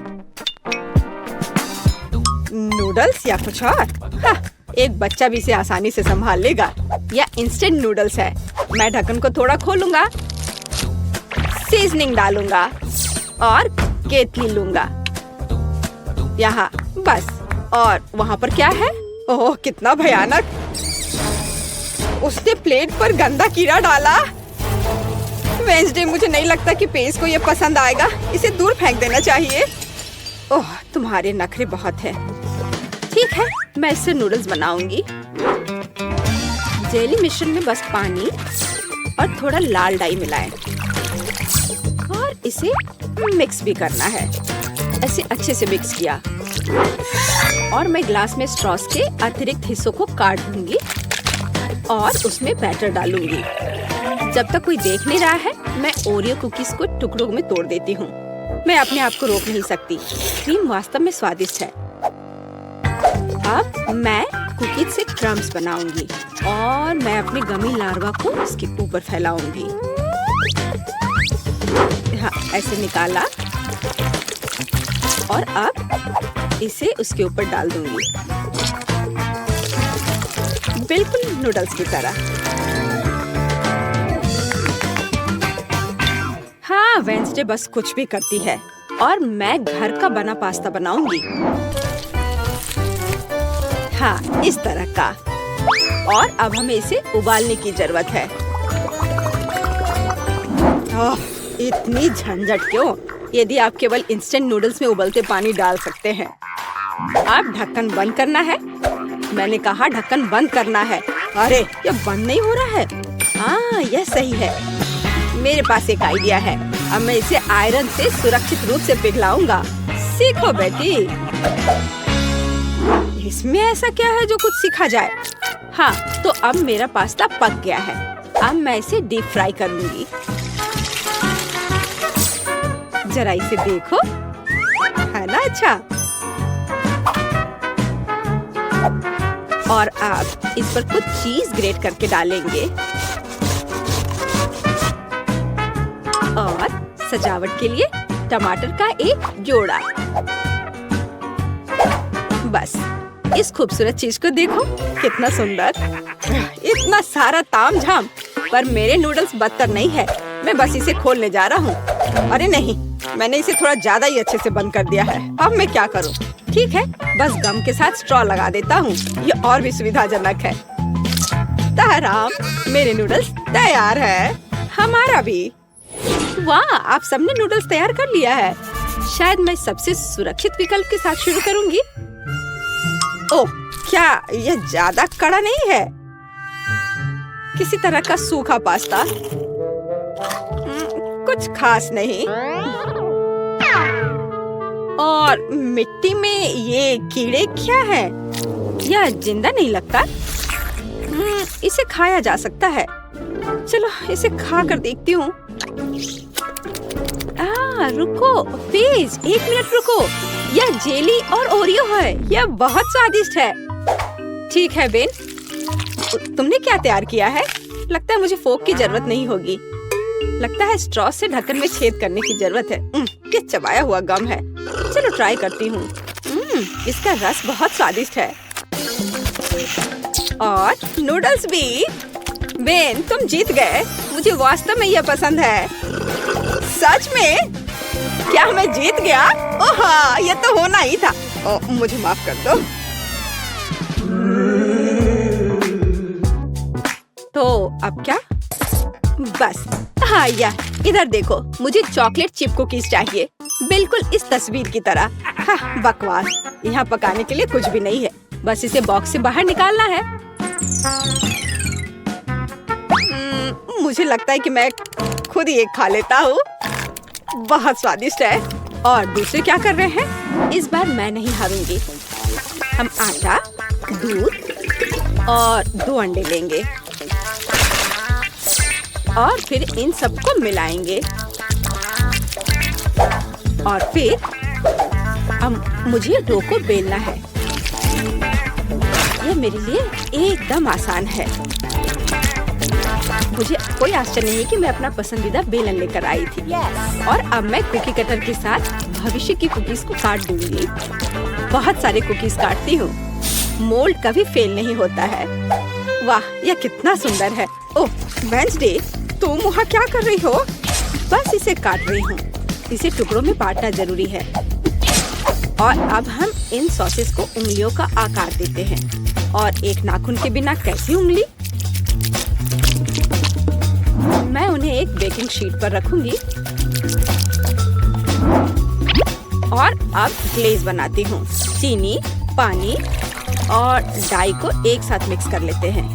S1: नूडल्स या कुछ और? हाँ, एक बच्चा भी इसे आसानी से संभाल लेगा। या इंस्टेंट नूडल्स है। मैं ढक्कन को थोड़ा खोलूंगा, सीजनिंग डालूंगा और केतली लूंगा। यहाँ बस। और वहाँ पर क्या है? ओह, कितना भयानक। उसने प्लेट पर गंदा कीड़ा डाला। वेंसडे, मुझे नहीं लगता कि पेस को ये पसंद आएगा। इसे दूर फेंक देना चाहिए। ओह, तुम्हारे नखरे बहुत हैं। ठीक है, मैं इससे नूडल्स बनाऊंगी। जेली मिश्रण में बस पानी और थोड़ा लाल डाई मिलाएं और इसे मिक्स भी करना है। ऐसे अच्छे से मिक्स किया और मैं ग्लास में स्ट्रॉस के अतिरिक्त हिस्सों को काट दूंगी और उसमें बैटर डालूंगी। जब तक कोई देख नहीं रहा है, मैं ओरियो कुकीज को टुकड़ों में तोड़ देती हूँ। मैं अपने आप को रोक नहीं सकती। क्रीम वास्तव में स्वादिष्ट है। अब मैं कुकीज से क्रम्स बनाऊंगी और मैं अपने गमी लार्वा को इसके ऊपर फैलाऊंगी। हाँ, ऐसे निकाला और अब इसे उसके ऊपर डाल दूंगी, बिल्कुल नूडल्स की तरह। हाँ, वेंसडे बस कुछ भी करती है और मैं घर का बना पास्ता बनाऊंगी। हाँ, इस तरह का। और अब हमें इसे उबालने की जरूरत है। ओह, इतनी झंझट क्यों? यदि आप केवल इंस्टेंट नूडल्स में उबलते पानी डाल सकते हैं। अब ढक्कन बंद करना है। मैंने कहा ढक्कन बंद करना है। अरे, ये बंद नहीं हो रहा है। हाँ, यह सही है। मेरे पास एक आइडिया है। अब मैं इसे आयरन से सुरक्षित रूप से पिघलाऊंगा। सीखो बेटी। इसमें ऐसा क्या है जो कुछ सीखा जाए? हाँ, तो अब मेरा पास्ता पक गया है। अब मैं इसे डीप फ्राई करूंगी। जरा इसे देखो, है ना अच्छा? और अब इस पर कुछ चीज ग्रेट करके डालेंगे और सजावट के लिए टमाटर का एक जोड़ा। बस, इस खूबसूरत चीज को देखो, कितना सुंदर। इतना सारा तामझाम, पर मेरे नूडल्स बदतर नहीं है। मैं बस इसे खोलने जा रहा हूँ। अरे नहीं, मैंने इसे थोड़ा ज्यादा ही अच्छे से बंद कर दिया है। अब मैं क्या करूँ? ठीक है, बस गम के साथ स्ट्रॉ लगा देता हूँ। ये और भी सुविधाजनक है। ताराम, मेरे नूडल्स तैयार है। हमारा भी। वाह, आप सबने नूडल्स तैयार कर लिया है। शायद मैं सबसे सुरक्षित विकल्प के साथ शुरू करूंगी। ओह, क्या यह ज्यादा कड़ा नहीं है? किसी तरह का सूखा पास्ता। कुछ खास नहीं। और मिट्टी में ये कीड़े क्या है? यह जिंदा नहीं लगता। इसे खाया जा सकता है। चलो इसे खा कर देखती हूँ। रुको प्लीज, एक मिनट रुको। यह जेली और ओरियो है। यह बहुत स्वादिष्ट है। ठीक है बेन, तुमने क्या तैयार किया है? लगता है मुझे फोक की जरूरत नहीं होगी। लगता है स्ट्रॉ से ढक्कन में छेद करने की जरूरत है। क्या चबाया हुआ गम है। चलो ट्राई करती हूँ। इसका रस बहुत स्वादिष्ट है। और नूडल्स भी। बेन, तुम जीत गए। मुझे वास्तव में यह पसंद है। सच में? क्या मैं जीत गया? ओह हाँ, यह तो होना ही था। मुझे माफ कर दो। तो अब क्या? बस हाँ, इधर देखो, मुझे चॉकलेट चिप कुकीज चाहिए, बिल्कुल इस तस्वीर की तरह। हाँ, बकवास। यहाँ पकाने के लिए कुछ भी नहीं है, बस इसे बॉक्स से बाहर निकालना है। मुझे लगता है कि मैं खुद ही एक खा लेता हूँ। बहुत स्वादिष्ट है। और दूसरे क्या कर रहे हैं? इस बार मैं नहीं हारूंगी। हम आटा, दूध और 2 अंडे लेंगे और फिर इन सबको मिलाएंगे। और फिर मुझे डो को बेलना है। यह मेरे लिए एकदम आसान है। मुझे कोई आश्चर्य नहीं कि मैं अपना पसंदीदा बेलन लेकर आई थी। और अब मैं कुकी कटर के साथ भविष्य की कुकीज को काट दूंगी। बहुत सारे कुकीज काटती हूँ। मोल्ड कभी फेल नहीं होता है। वाह, यह कितना सुंदर है। ओह वेंसडे, तुम वहाँ क्या कर रही हो? बस इसे काट रही हूँ। इसे टुकड़ों में बांटना जरूरी है। और अब हम इन सॉसेस को उंगलियों का आकार देते हैं। और एक नाखून के बिना कैसी उंगली? मैं उन्हें एक बेकिंग शीट पर रखूंगी और अब ग्लेज बनाती हूँ। चीनी, पानी और डाई को एक साथ मिक्स कर लेते हैं।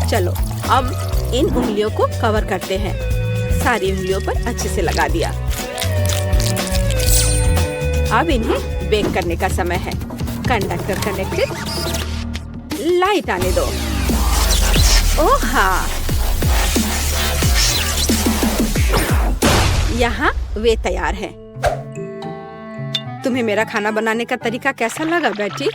S1: चलो अब इन उंगलियों को कवर करते हैं। सारी उंगलियों पर अच्छे से लगा दिया। अब इन्हें बेक करने का समय है। Conductor connected. लाइट आने दो। ओह हाँ, यहाँ वे तैयार हैं। तुम्हें मेरा खाना बनाने का तरीका कैसा लगा बेटी?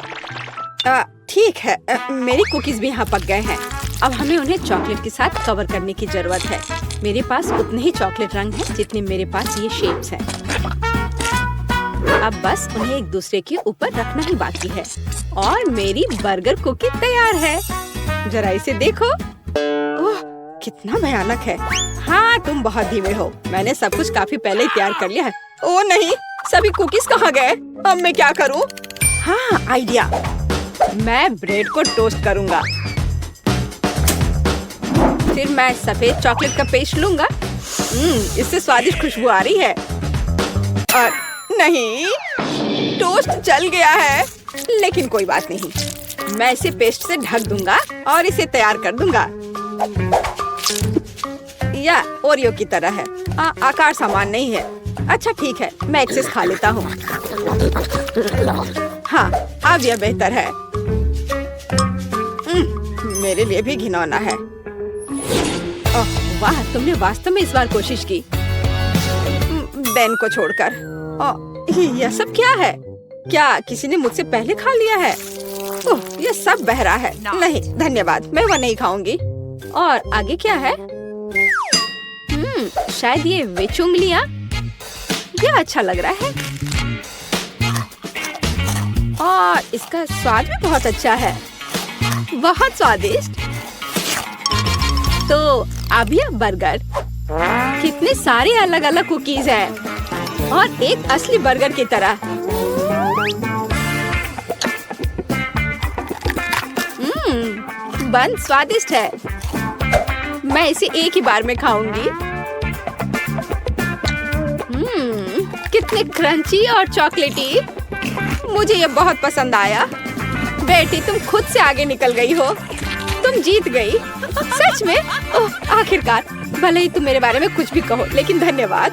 S1: ठीक है, मेरी कुकीज भी यहाँ पक गए हैं। अब हमें उन्हें चॉकलेट के साथ कवर करने की जरूरत है। मेरे पास उतने ही चॉकलेट रंग हैं जितने मेरे पास ये शेप्स हैं। अब बस उन्हें एक दूसरे के ऊपर रखना ही बाकी है। और मेरी बर्गर कुकी तैयार है। जरा इसे देखो। ओह, कितना भयानक है। हाँ, तुम बहुत धीमे हो। मैंने सब कुछ काफी पहले ही तैयार कर लिया है। ओह नहीं, सभी कुकीज कहाँ गए? अब मैं क्या करूँ? हाँ, आइडिया। मैं ब्रेड को टोस्ट करूँगा। फिर मैं सफेद चॉकलेट का पेस्ट लूँगा। इससे स्वादिष्ट खुशबू आ रही है। और नहीं, टोस्ट जल गया है। लेकिन कोई बात नहीं, मैं इसे पेस्ट से ढक दूंगा और इसे तैयार कर दूंगा। या ओरियो की तरह है। आकार समान नहीं है। अच्छा ठीक है, मैं एक्सेस खा लेता हूँ। हाँ, अब यह बेहतर है। मेरे लिए भी घिनौना है। ओह वाह, तुमने वास्तव में इस बार कोशिश की। बेन को छोड़कर। यह सब क्या है? क्या किसी ने मुझसे पहले खा लिया है? ओह, यह सब बह रहा है। नहीं धन्यवाद, मैं वह नहीं खाऊंगी। और आगे क्या है? शायद ये विच उंगलियां। यह अच्छा लग रहा है और इसका स्वाद भी बहुत अच्छा है। बहुत स्वादिष्ट। तो अब यह बर्गर। कितने सारे अलग अलग कुकीज हैं और एक असली बर्गर की तरह। बन स्वादिष्ट है। मैं इसे एक ही बार में खाऊंगी। कितने क्रंची और चॉकलेटी। मुझे ये बहुत पसंद आया। बेटी, तुम खुद से आगे निकल गई हो। तुम जीत गई। सच में? ओह, आखिरकार। भले ही तुम मेरे बारे में कुछ भी कहो, लेकिन धन्यवाद।